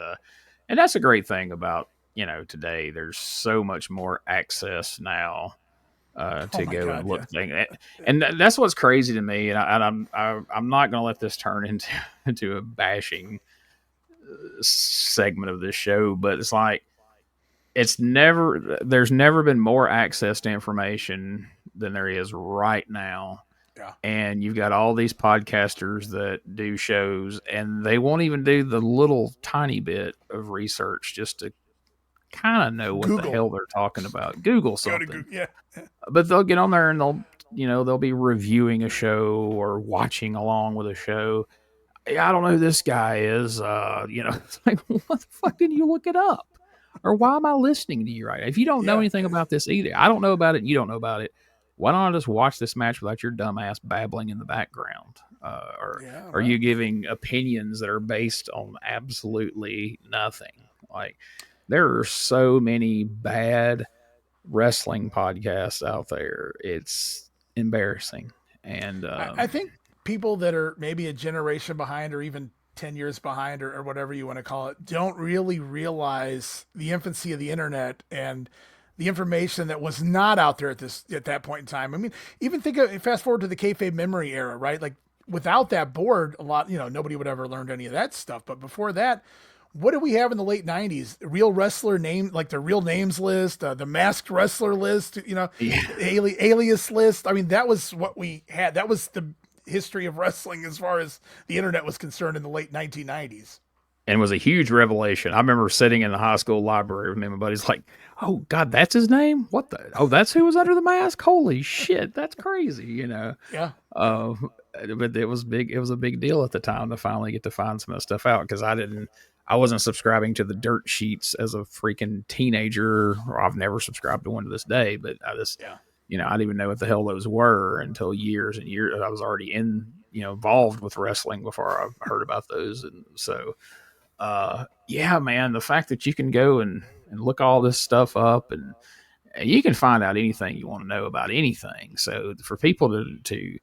that's a great thing about today. There's so much more access now. And look thing, and that's what's crazy to me. And I'm not going to let this turn into a bashing segment of this show, but it's like there's never been more access to information than there is right now. Yeah. And you've got all these podcasters that do shows, and they won't even do the little tiny bit of research just to kind of know what the hell they're talking about. Google something. But they'll get on there and they'll be reviewing a show or watching along with a show. I don't know who this guy is. It's like, what the fuck didn't you look it up? Or why am I listening to you right now? If you don't know anything about this either, I don't know about it, and you don't know about it, why don't I just watch this match without your dumb ass babbling in the background? Are you giving opinions that are based on absolutely nothing? Like, there are so many bad wrestling podcasts out there. It's embarrassing. And I think people that are maybe a generation behind or even 10 years behind or whatever you want to call it don't really realize the infancy of the internet and the information that was not out there at that point in time. I mean, even fast forward to the Kayfabe Memory era, right? Like without that board, a lot, nobody would ever learned any of that stuff. But before that, what did we have in the late 90s? Real wrestler name, like the real names list, the masked wrestler list, alias list. I mean, that was what we had. That was history of wrestling as far as the internet was concerned in the late 1990s. And was a huge revelation. I remember sitting in the high school library with me and my buddies like, oh, God, that's his name? What the? Oh, that's who was under the mask? Holy shit, that's crazy, you know? Yeah. But it was big. It was a big deal at the time to finally get to find some of that stuff out because I wasn't subscribing to the dirt sheets as a freaking teenager. Or I've never subscribed to one to this day, but I just, you know, I didn't even know what the hell those were until years and years. I was already involved with wrestling before I heard about those. And so, yeah, man, the fact that you can go and look all this stuff up and you can find out anything you want to know about anything. So for people to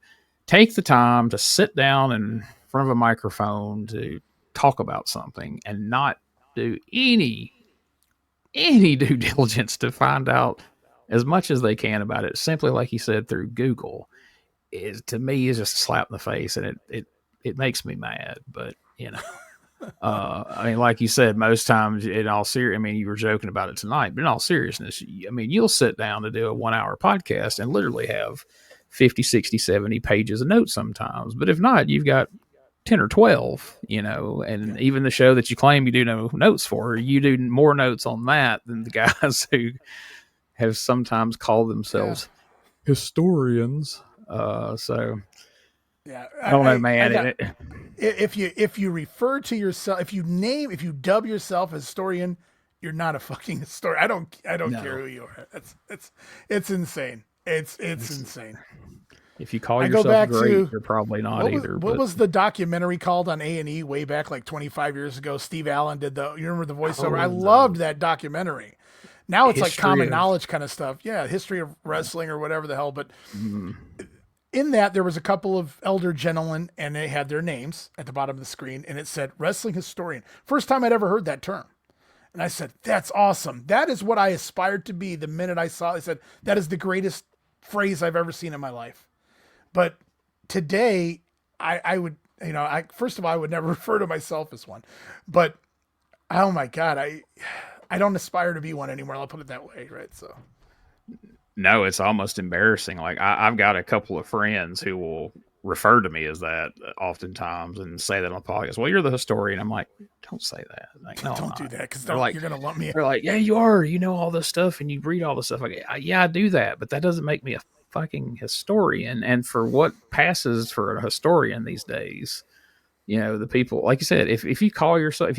take the time to sit down in front of a microphone to talk about something and not do any due diligence to find out as much as they can about it, simply like you said through Google, is to me is just a slap in the face, and it makes me mad. But you know. I mean, like you said, most times in all serious, I mean, you were joking about it tonight, but in all seriousness, I mean, you'll sit down to do a 1 hour podcast and literally have 50, 60, 70 pages of notes sometimes. But if not, you've got 10 or 12, you know, and even the show that you claim you do no notes for, you do more notes on that than the guys who have sometimes called themselves historians. So yeah, I don't know, man. If you refer to yourself, if you dub yourself a historian, you're not a fucking historian. I don't care who you are. It's insane. It's insane. If you call yourself great, you're probably not either. What was the documentary called on A&E way back like 25 years ago? Steve Allen did you remember the voiceover? I loved that documentary. Now it's like common knowledge kind of stuff. Yeah, history of wrestling or whatever the hell. But in that, there was a couple of elder gentlemen, and they had their names at the bottom of the screen, and it said wrestling historian. First time I'd ever heard that term. And I said, that's awesome. That is what I aspired to be the minute I saw it. I said, that is the greatest phrase I've ever seen in my life. But today, I would, first of all, I would never refer to myself as one. But, oh my God, I don't aspire to be one anymore. I'll put it that way, right? So. No, it's almost embarrassing. Like I've got a couple of friends who will refer to me as that oftentimes and say that on the podcast. Well, you're the historian. I'm like, don't say that. Like, no, don't do that because you're going to lump me. They're like, yeah, you are. You know all this stuff and you read all this stuff. Like, yeah, I do that, but that doesn't make me a fucking historian. And for what passes for a historian these days, you know, the people, like you said, if you call yourself, if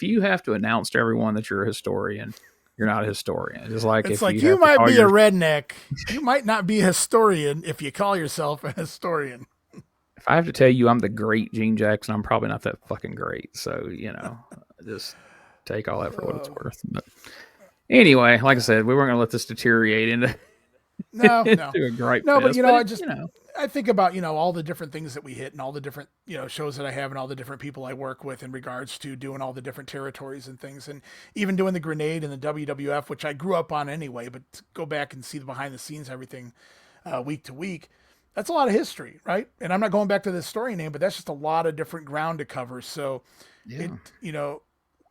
you have to announce to everyone that you're a historian, you're not a historian. It's like you might be a redneck. You might not be a historian if you call yourself a historian. If I have to tell you I'm the great Gene Jackson, I'm probably not that fucking great. So, you know, just take all that for what it's worth. But anyway, like I said, we weren't going to let this deteriorate into a great no, but I think about, all the different things that we hit and all the different, shows that I have and all the different people I work with in regards to doing all the different territories and things. And even doing the Grenade and the WWF, which I grew up on anyway, but to go back and see the behind the scenes, everything week to week, that's a lot of history, right? And I'm not going back to the story name, but that's just a lot of different ground to cover. So, if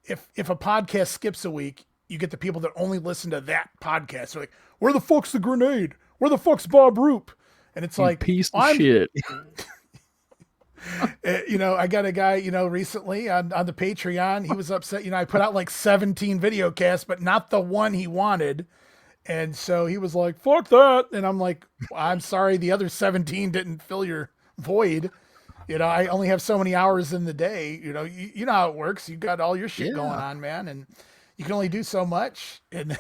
a podcast skips a week, you get the people that only listen to that podcast. They're like, where the fuck's the Grenade? Where the fuck's Bob Roop? And it's like, piece of shit. I got a guy, recently on the Patreon. He was upset. I put out like 17 video casts, but not the one he wanted. And so he was like, fuck that. And I'm like, I'm sorry. The other 17 didn't fill your void. I only have so many hours in the day. You know how it works. You got all your shit going on, man. And you can only do so much. And,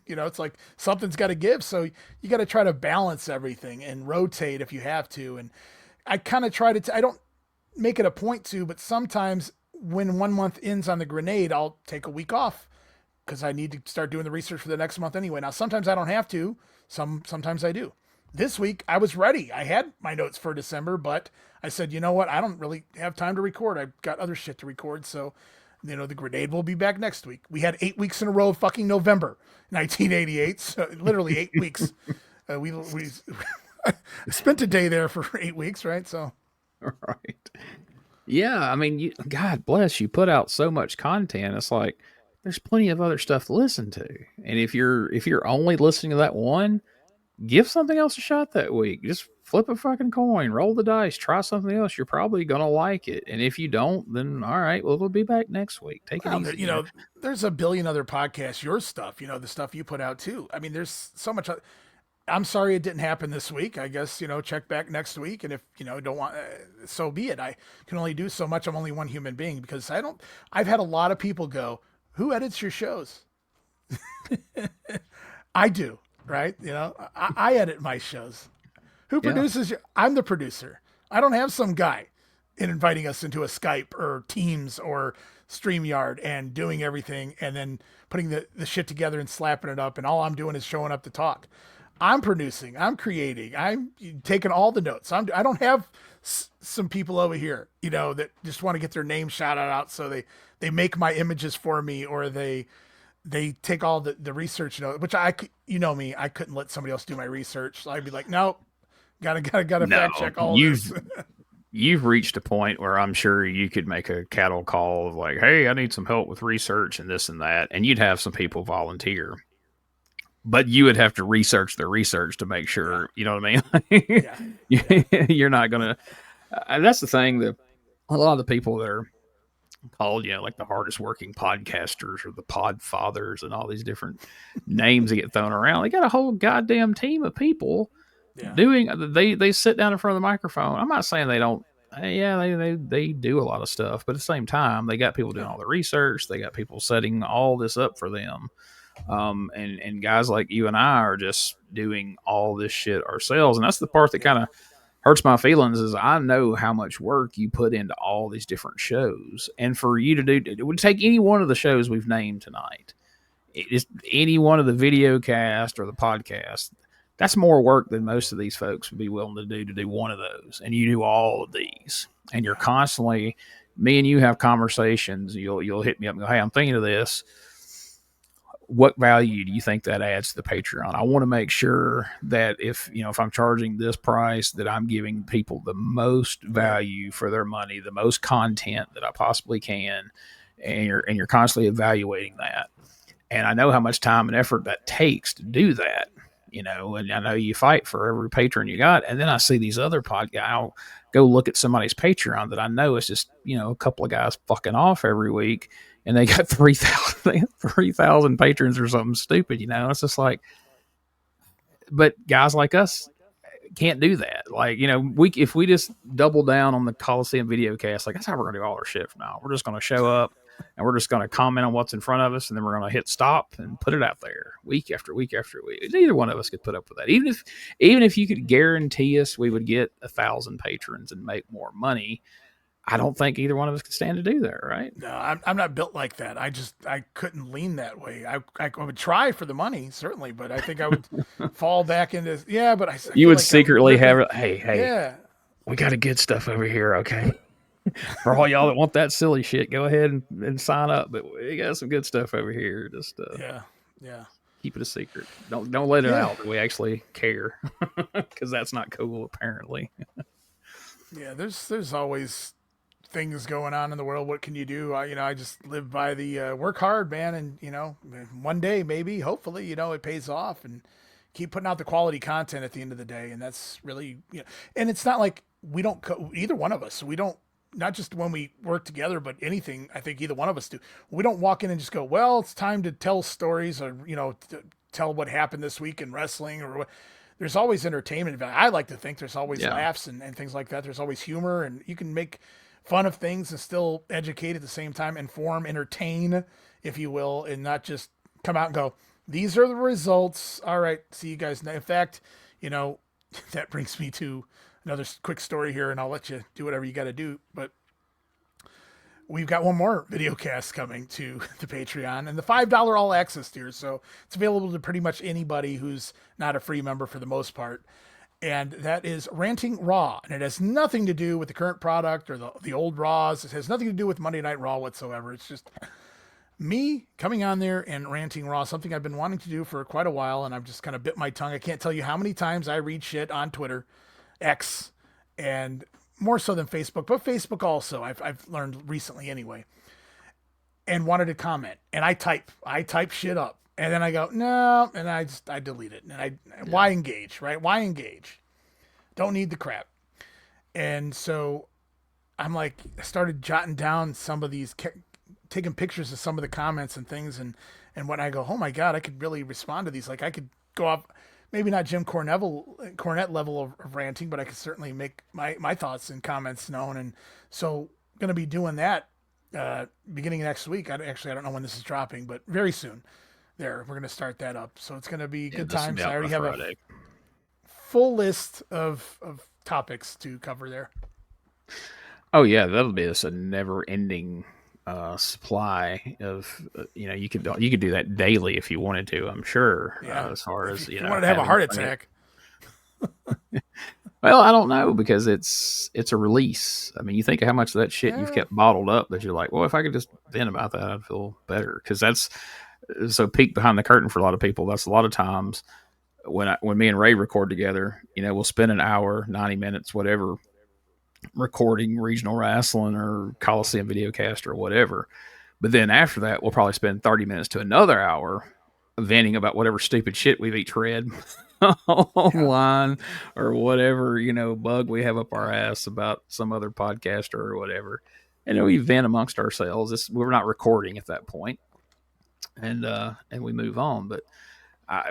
it's like something's got to give. So you got to try to balance everything and rotate if you have to. And I kind of try to, I don't make it a point to, but sometimes when 1 month ends on the Grenade, I'll take a week off because I need to start doing the research for the next month anyway. Now, sometimes I don't have to. Sometimes I do. This week, I was ready. I had my notes for December, but I said, you know what? I don't really have time to record. I've got other shit to record. So, the Grenade will be back next week. We had 8 weeks in a row of fucking November 1988. So literally 8 weeks. We spent a day there for 8 weeks, right? So, right. Yeah. I mean, God bless you, put out so much content. It's like, there's plenty of other stuff to listen to. And if you're only listening to that one, give something else a shot that week. Just flip a fucking coin, roll the dice, try something else. You're probably gonna like it, and if you don't, then all right, well, we'll be back next week. Take it Well, easy. you know, there's a billion other podcasts. Your stuff, the stuff you put out too. I mean, there's so much. I'm sorry it didn't happen this week. I guess, check back next week. And if, don't want, so be it. I can only do so much. I'm only one human being because I've had a lot of people go, who edits your shows? I do, right? I edit my shows. Who produces I'm the producer. I don't have some guy inviting us into a Skype or Teams or StreamYard and doing everything and then putting the shit together and slapping it up. And all I'm doing is showing up to talk. I'm producing, I'm creating, I'm taking all the notes. I don't have some people over here, that just want to get their name shouted out. So they make my images for me, or they take all the research, which me, I couldn't let somebody else do my research. So I'd be like, nope, gotta fact check all this. You've reached a point where I'm sure you could make a cattle call of like, hey, I need some help with research and this and that. And you'd have some people volunteer. But you would have to research the research to make sure, you know what I mean? You're not going to. That's the thing that a lot of the people that are called, like the hardest working podcasters or the pod fathers and all these different names that get thrown around. They got a whole goddamn team of people doing. They sit down in front of the microphone. I'm not saying they don't. They do a lot of stuff, but at the same time, they got people doing all the research. They got people setting all this up for them. And guys like you and I are just doing all this shit ourselves. And that's the part that kind of hurts my feelings is I know how much work you put into all these different shows. And for you to do, it would take any one of the shows we've named tonight. It's any one of the video cast or the podcast. That's more work than most of these folks would be willing to do one of those. And you do all of these and you're constantly, me and you have conversations. You'll hit me up and go, hey, I'm thinking of this. What value do you think that adds to the Patreon? I want to make sure that if I'm charging this price, that I'm giving people the most value for their money, the most content that I possibly can. And you're constantly evaluating that. And I know how much time and effort that takes to do that, and I know you fight for every patron you got. And then I see these other podcasts. I'll go look at somebody's Patreon that I know is just, a couple of guys fucking off every week. And they got 3,000 patrons or something stupid, It's just like, but guys like us can't do that. Like, if we just double down on the Coliseum video cast, like that's how we're going to do all our shit from now. We're just going to show up and we're just going to comment on what's in front of us. And then we're going to hit stop and put it out there week after week after week. Neither one of us could put up with that. Even if you could guarantee us we would get 1,000 patrons and make more money, I don't think either one of us could stand to do that, right? No, I'm not built like that. I couldn't lean that way. I would try for the money, certainly, but I think I would fall back into, but you would like secretly have, hey, we got a good stuff over here, okay? For all y'all that want that silly shit, go ahead and sign up, but we got some good stuff over here. Just keep it a secret. Don't let it out that we actually care, because that's not cool, apparently. There's always things going on in the world. What can you do? I just live by the work hard, man, and one day maybe, hopefully, it pays off, and keep putting out the quality content at the end of the day. And that's really, and it's not like we don't either one of us. We don't, not just when we work together, but anything. I think either one of us do. We don't walk in and just go, well, it's time to tell stories, or tell what happened this week in wrestling, or what. There's always entertainment. I like to think there's always laughs and things like that. There's always humor, and you can make fun of things and still educate at the same time, inform, entertain, if you will, and not just come out and go, these are the results. All right, see you guys. In fact, that brings me to another quick story here, and I'll let you do whatever you got to do. But we've got one more video cast coming to the Patreon and the $5 all access tier. So it's available to pretty much anybody who's not a free member for the most part. And that is Ranting Raw. And it has nothing to do with the current product or the old Raws. It has nothing to do with Monday Night Raw whatsoever. It's just me coming on there and ranting Raw, something I've been wanting to do for quite a while. And I've just kind of bit my tongue. I can't tell you how many times I read shit on Twitter, X, and more so than Facebook, but Facebook also, I've learned recently anyway, and wanted to comment. And I type shit up. And then I go, no, and I delete it. And why engage, right? Why engage? Don't need the crap. And so I'm like, I started jotting down some of these, taking pictures of some of the comments and things. And when I go, oh my God, I could really respond to these. Like I could go up, maybe not Jim Cornette level of ranting, but I could certainly make my thoughts and comments known. And so going to be doing that beginning of next week. I don't know when this is dropping, but very soon. We're going to start that up. So it's going to be good times. I already have a full list of topics to cover there. Oh yeah, that'll be a never-ending supply of you could do that daily if you wanted to. I'm sure. Yeah. As far if as you wanted to have a heart attack. Well, I don't know, because it's a release. I mean, you think of how much of that shit you've kept bottled up that you're like, well, if I could just vent about that, I'd feel better. Because that's so peek behind the curtain for a lot of people. That's a lot of times when me and Ray record together, we'll spend an hour, 90 minutes, whatever, recording regional wrestling or Coliseum Videocast or whatever. But then after that, we'll probably spend 30 minutes to another hour venting about whatever stupid shit we've each read online or whatever, bug we have up our ass about some other podcaster or whatever. And then we vent amongst ourselves. We're not recording at that point. And we move on. But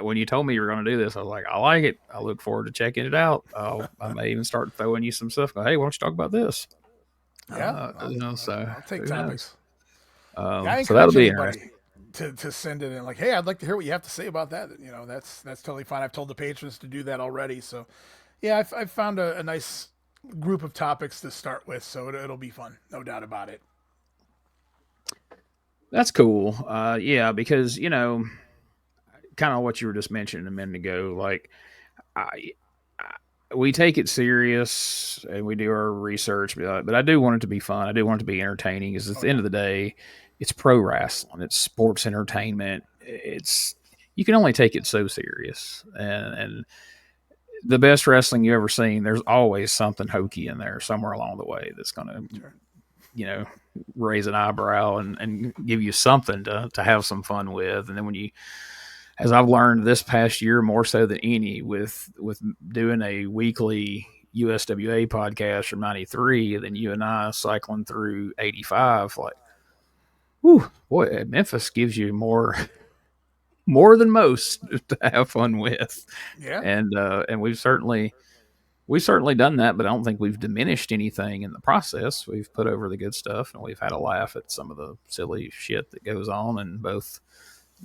when you told me you were going to do this, I was like, I like it. I look forward to checking it out. I may even start throwing you some stuff. Go, hey, why don't you talk about this? Yeah. I'll take topics. So that'll be interesting. To send it in, like, hey, I'd like to hear what you have to say about that. That's totally fine. I've told the patrons to do that already. So, yeah, I've found a nice group of topics to start with. So it'll be fun, no doubt about it. That's cool. Yeah, because kind of what you were just mentioning a minute ago. Like, we take it serious and we do our research, but I do want it to be fun. I do want it to be entertaining. Because at the end of the day, it's pro wrestling. It's sports entertainment. You can only take it so serious. And the best wrestling you ever seen, there's always something hokey in there somewhere along the way that's going to, raise an eyebrow and give you something to have some fun with. And then as I've learned this past year more so than any, with doing a weekly USWA podcast from 93, then you and I cycling through 85, like, whew, boy, Memphis gives you more than most to have fun with. Yeah. And we've certainly done that, but I don't think we've diminished anything in the process. We've put over the good stuff, and we've had a laugh at some of the silly shit that goes on in both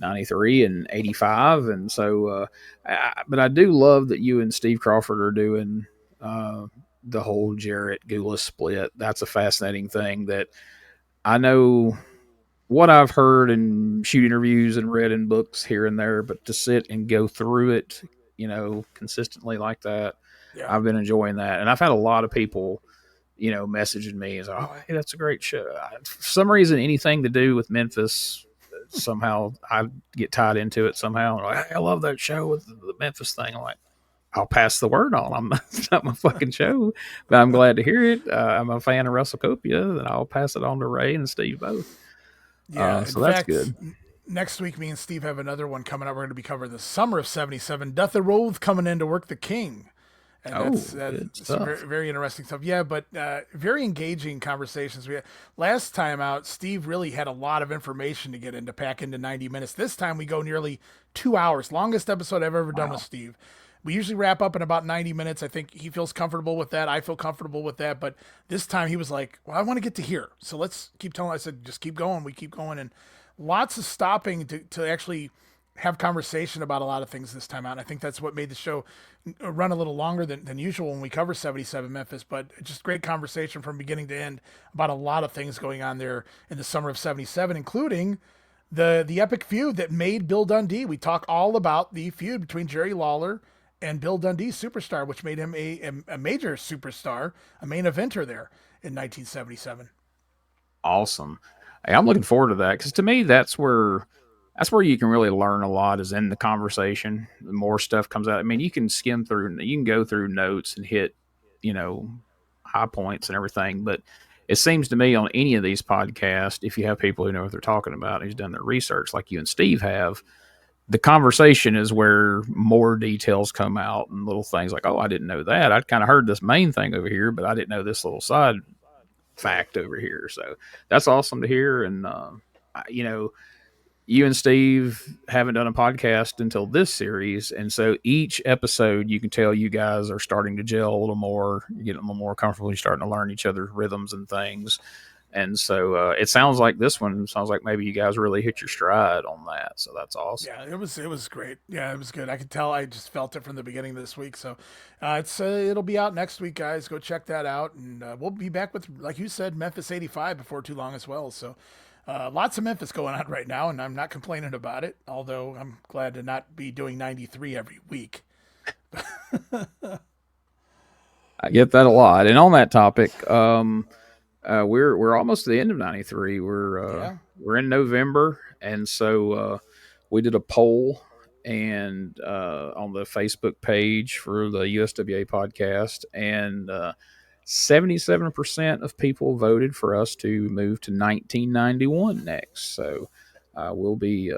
93 and 85. And so, but I do love that you and Steve Crawford are doing the whole Jarrett Goulas split. That's a fascinating thing that I know what I've heard in shoot interviews and read in books here and there, but to sit and go through it, consistently like that, yeah. I've been enjoying that. And I've had a lot of people, messaging me and say, oh, hey, that's a great show. For some reason, anything to do with Memphis, somehow I get tied into it somehow. Like, hey, I love that show with the Memphis thing. I'm like, I'll pass the word on. It's not my fucking show, but I'm glad to hear it. I'm a fan of WrestleCopia, and I'll pass it on to Ray and Steve both. Yeah, so that's good. Next week, me and Steve have another one coming up. We're going to be covering the summer of '77. Doth the Roth coming in to work the King. And that's very, very interesting stuff. Yeah, but very engaging conversations. Last time out, Steve really had a lot of information to get into, pack into 90 minutes. This time we go nearly 2 hours. Longest episode I've ever done with Steve. We usually wrap up in about 90 minutes. I think he feels comfortable with that. I feel comfortable with that. But this time he was like, well, I want to get to here. So let's keep telling. I said, just keep going. We keep going. And lots of stopping to actually have conversation about a lot of things this time out. And I think that's what made the show run a little longer than usual when we cover 77 Memphis, but just great conversation from beginning to end about a lot of things going on there in the summer of 77, including the epic feud that made Bill Dundee. We talk all about the feud between Jerry Lawler and Bill Dundee, Superstar, which made him a major superstar, a main eventer there in 1977. Awesome. Hey, I'm looking forward to that, because to me, that's where you can really learn a lot, is in the conversation. The more stuff comes out. I mean, you can skim through, you can go through notes and hit, high points and everything. But it seems to me on any of these podcasts, if you have people who know what they're talking about, who's done their research like you and Steve have, the conversation is where more details come out and little things like, oh, I didn't know that. I'd kind of heard this main thing over here, but I didn't know this little side fact over here. So that's awesome to hear. And, you know, you and Steve haven't done a podcast until this series. And so each episode, you can tell you guys are starting to gel a little more, getting a little more comfortable. You're starting to learn each other's rhythms and things. And so it sounds like this one sounds like maybe you guys really hit your stride on that. So that's awesome. Yeah, it was great. Yeah, it was good. I could tell. I just felt it from the beginning of this week. So it'll be out next week, guys. Go check that out, and we'll be back with, like you said, Memphis '85 before too long as well. So lots of Memphis going on right now, and I'm not complaining about it. Although I'm glad to not be doing '93 every week. I get that a lot. And on that topic, we're almost to the end of '93. We're in November, and so we did a poll and on the Facebook page for the USWA podcast, and 77% of people voted for us to move to 1991 next. So we'll be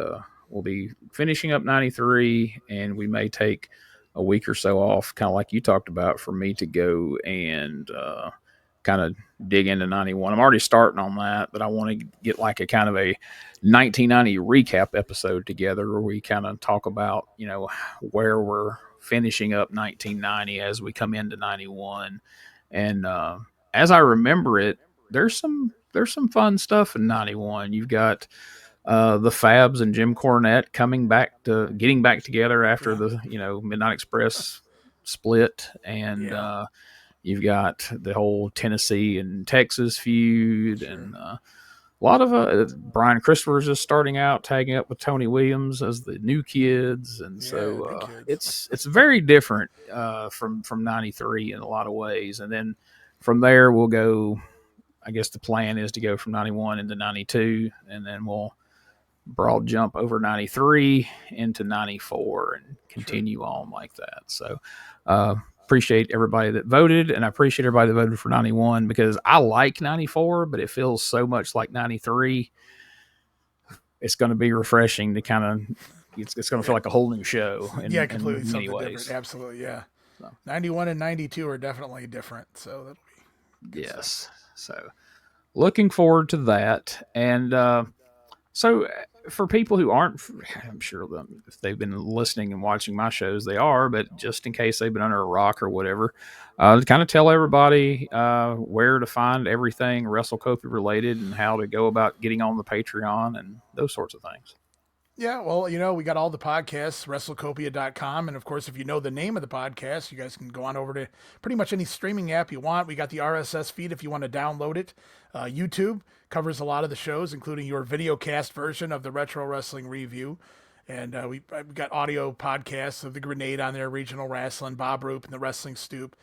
finishing up '93, and we may take a week or so off, kind of like you talked about, for me to go and kind of dig into '91. I'm already starting on that, but I want to get like a kind of a 1990 recap episode together where we kind of talk about, you know, where we're finishing up 1990 as we come into '91. And as I remember it, there's some fun stuff in '91. You've got the Fabs and Jim Cornette getting back together after the, you know, Midnight Express split, and you've got the whole Tennessee and Texas feud, and a lot of Brian Christopher's just starting out, tagging up with Tony Williams as the New Kids, and so it's very different from '93 in a lot of ways. And then from there we'll go. I guess the plan is to go from '91 into '92, and then we'll broad jump over '93 into '94 and continue on like that. So appreciate everybody that voted, and I appreciate everybody that voted for '91, because I like '94, but it feels so much like '93. It's going to be refreshing to kind of, it's going to feel like a whole new show. Completely in something many ways. different. Absolutely, yeah. So. 91 and 92 are definitely different. So that'll be good yes. stuff. So looking forward to that. And so for people who aren't, I'm sure if they've been listening and watching my shows, they are, but just in case they've been under a rock or whatever, kind of tell everybody where to find everything WrestleCopia related and how to go about getting on the Patreon and those sorts of things. Yeah, well, you know, we got all the podcasts, WrestleCopia.com. And of course, if you know the name of the podcast, you guys can go on over to pretty much any streaming app you want. We got the RSS feed if you want to download it. YouTube covers a lot of the shows, including your video cast version of the Retro Wrestling Review. And we've got audio podcasts of the Grenade on there, Regional Wrestling, Bob Roop, and the Wrestling Stoop.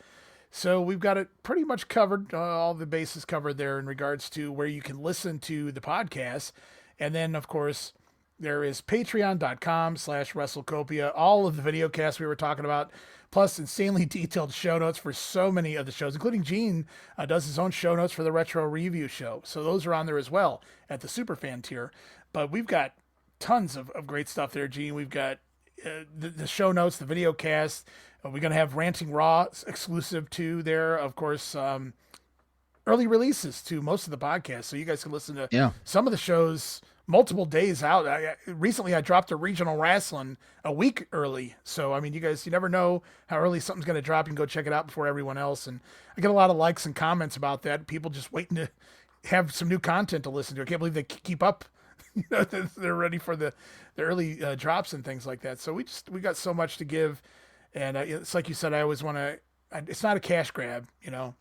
So we've got it pretty much covered, all the bases covered there in regards to where you can listen to the podcast. And then, of course, there is patreon.com/WrestleCopia, all of the video casts we were talking about, plus insanely detailed show notes for so many of the shows, including Gene does his own show notes for the Retro Review show. So those are on there as well at the Superfan tier. But we've got tons of great stuff there, Gene. We've got the show notes, the video cast. We're going to have Ranting Raw exclusive to there, of course, early releases to most of the podcasts. So you guys can listen to some of the shows multiple days out. Recently I dropped a Regional Wrestling a week early. So, I mean, you never know how early something's going to drop. You can go check it out before everyone else. And I get a lot of likes and comments about that. People just waiting to have some new content to listen to. I can't believe they keep up. You know, they're ready for the early drops and things like that. So we got so much to give. And it's like you said, I always want to, it's not a cash grab, you know.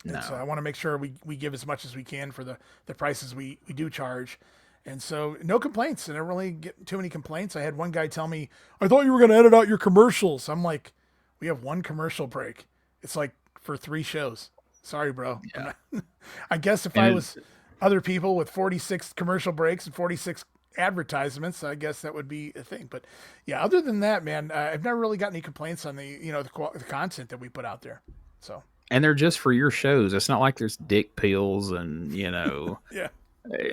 No. So I want to make sure we give as much as we can for the prices we do charge. And so no complaints. I don't really get too many complaints. I had one guy tell me, I thought you were going to edit out your commercials. I'm like, we have one commercial break. It's like for 3 shows. Sorry, bro. Yeah. I guess if I was other people with 46 commercial breaks and 46 advertisements, I guess that would be a thing. But yeah, other than that, man, I've never really got any complaints on the content that we put out there. So. And they're just for your shows. It's not like there's dick pills and, yeah.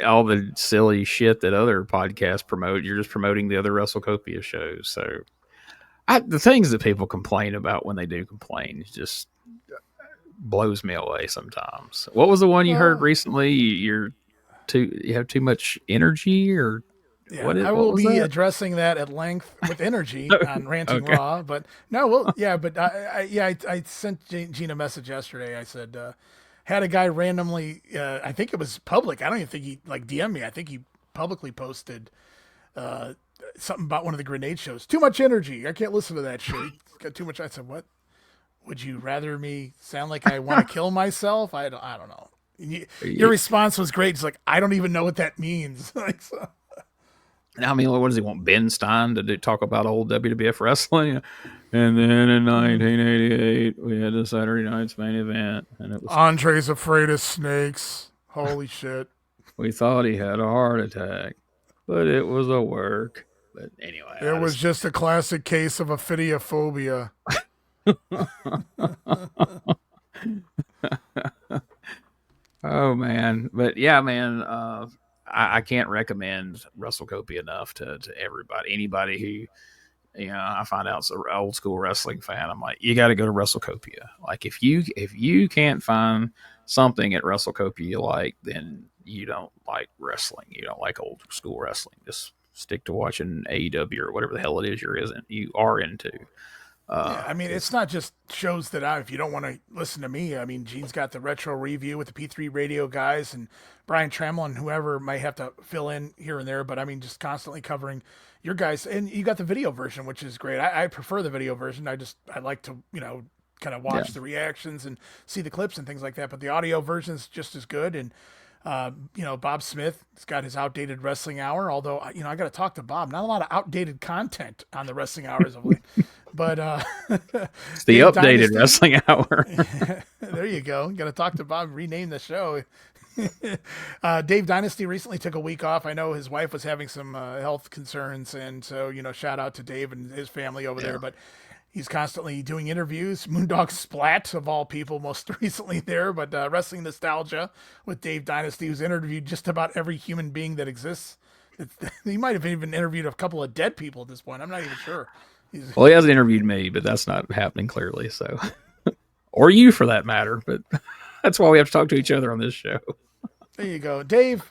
all the silly shit that other podcasts promote. You're just promoting the other WrestleCopia shows. So the things that people complain about when they do complain just blows me away sometimes. What was the one you heard recently? You have too much energy, or yeah, what I will was be that? addressing that at length with energy on Ranting Okay. Raw. But no, well, yeah, but I sent Gene a message yesterday. I said, had a guy randomly, I think it was public. I don't even think he like DM'd me. I think he publicly posted something about one of the grenade shows. Too much energy. I can't listen to that shit. It's got too much. I said, what? Would you rather me sound like I want to kill myself? I don't know. Your response was great. It's like, I don't even know what that means. Like, so. I mean, what does he want? Ben Stein to talk about old WWF wrestling? And then in 1988, we had the Saturday night's main event, and it was Andre's afraid of snakes. Holy shit. we thought he had a heart attack, but it was a work. But anyway, It was just a classic case of ophidiophobia. oh man, but yeah, man, I can't recommend WrestleCopia enough to everybody, anybody who, you know, I find out it's an old school wrestling fan. I'm like, you got to go to WrestleCopia. Like if you can't find something at WrestleCopia you like, then you don't like wrestling. You don't like old school wrestling. Just stick to watching AEW or whatever the hell it is you are into. Yeah, I mean, it's not just shows that if you don't want to listen to me, I mean, Gene's got the retro review with the P3 radio guys and Brian Trammell and whoever might have to fill in here and there. But I mean, just constantly covering your guys. And you got the video version, which is great. I prefer the video version. I like to, kind of watch the reactions and see the clips and things like that. But the audio version is just as good. And, Bob Smith has got his outdated wrestling hour. Although, I got to talk to Bob. Not a lot of outdated content on the wrestling hours of late. But it's the updated Dynasty wrestling hour. There you go. Got to talk to Bob, rename the show. Dave Dynasty recently took a week off. I know his wife was having some health concerns, and so shout out to Dave and his family over there. But he's constantly doing interviews. Moondog Splat of all people, most recently there. But Wrestling Nostalgia with Dave Dynasty, who's interviewed just about every human being that exists. He might have even interviewed a couple of dead people at this point. I'm not even sure. Well, he hasn't interviewed me, but that's not happening clearly. So, or you for that matter. But that's why we have to talk to each other on this show. There you go, Dave.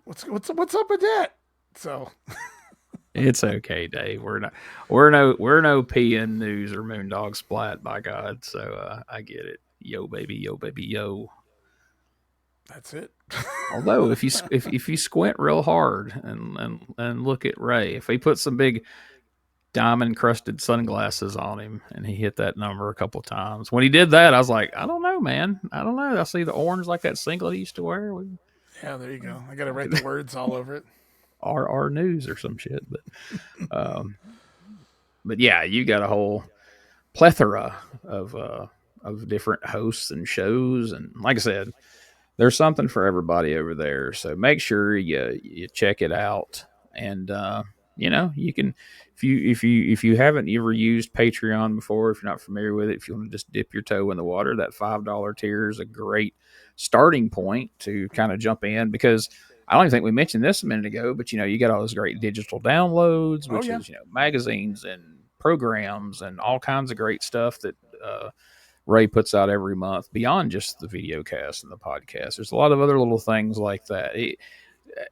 What's up with that? So, it's okay, Dave. We're no PN News or Moondog Splat, by God. So I get it. Yo, baby, yo. That's it. Although if you squint real hard and look at Ray, if he put some big diamond crusted sunglasses on him and he hit that number a couple times. When he did that, I was like, I don't know, man. I don't know. I see the orange like that singlet he used to wear. Yeah, there you go. I got to write the words all over it. RR News or some shit. But yeah, you got a whole plethora of different hosts and shows. And like I said, there's something for everybody over there. So make sure you check it out. And, you can, if you haven't ever used Patreon before, if you're not familiar with it, if you want to just dip your toe in the water, that $5 tier is a great starting point to kind of jump in, because I don't even think we mentioned this a minute ago, but you got all those great digital downloads, which is magazines and programs and all kinds of great stuff that Ray puts out every month beyond just the video cast and the podcast. There's a lot of other little things like that.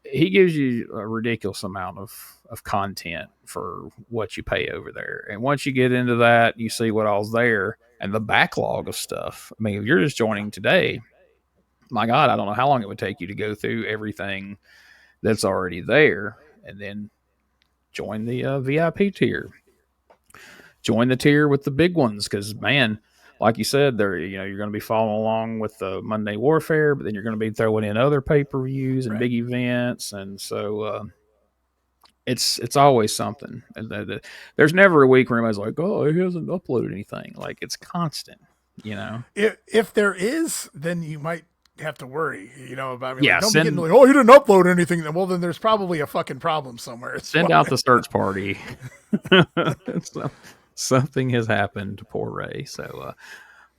He gives you a ridiculous amount of content for what you pay over there. And once you get into that, you see what all's there and the backlog of stuff. I mean, if you're just joining today, my God, I don't know how long it would take you to go through everything that's already there, and then join the VIP tier. Join the tier with the big ones, because, man, like you said, you're going to be following along with the Monday Warfare, but then you're going to be throwing in other pay-per-views and big events, and so it's always something. And there's never a week where anybody's like, "Oh, he hasn't uploaded anything." Like, it's constant, If there is, then you might have to worry, about me. Yeah, like, don't be getting like, "Oh, you didn't upload anything." Well, then there's probably a fucking problem somewhere. Send out the search party. Something has happened to poor Ray. So,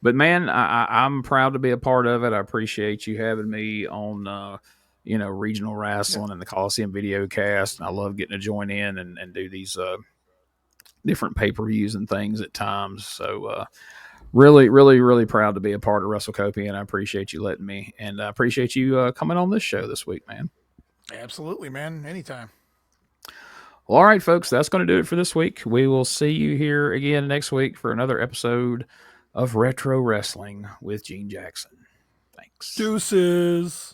but man, I'm proud to be a part of it. I appreciate you having me on, regional wrestling and the Coliseum video cast. And I love getting to join in and do these different pay-per-views and things at times. So really, really, really proud to be a part of WrestleCopia, and I appreciate you letting me. And I appreciate you coming on this show this week, man. Absolutely, man. Anytime. Well, all right, folks, that's going to do it for this week. We will see you here again next week for another episode of Retro Wrestling with Gene Jackson. Thanks. Deuces.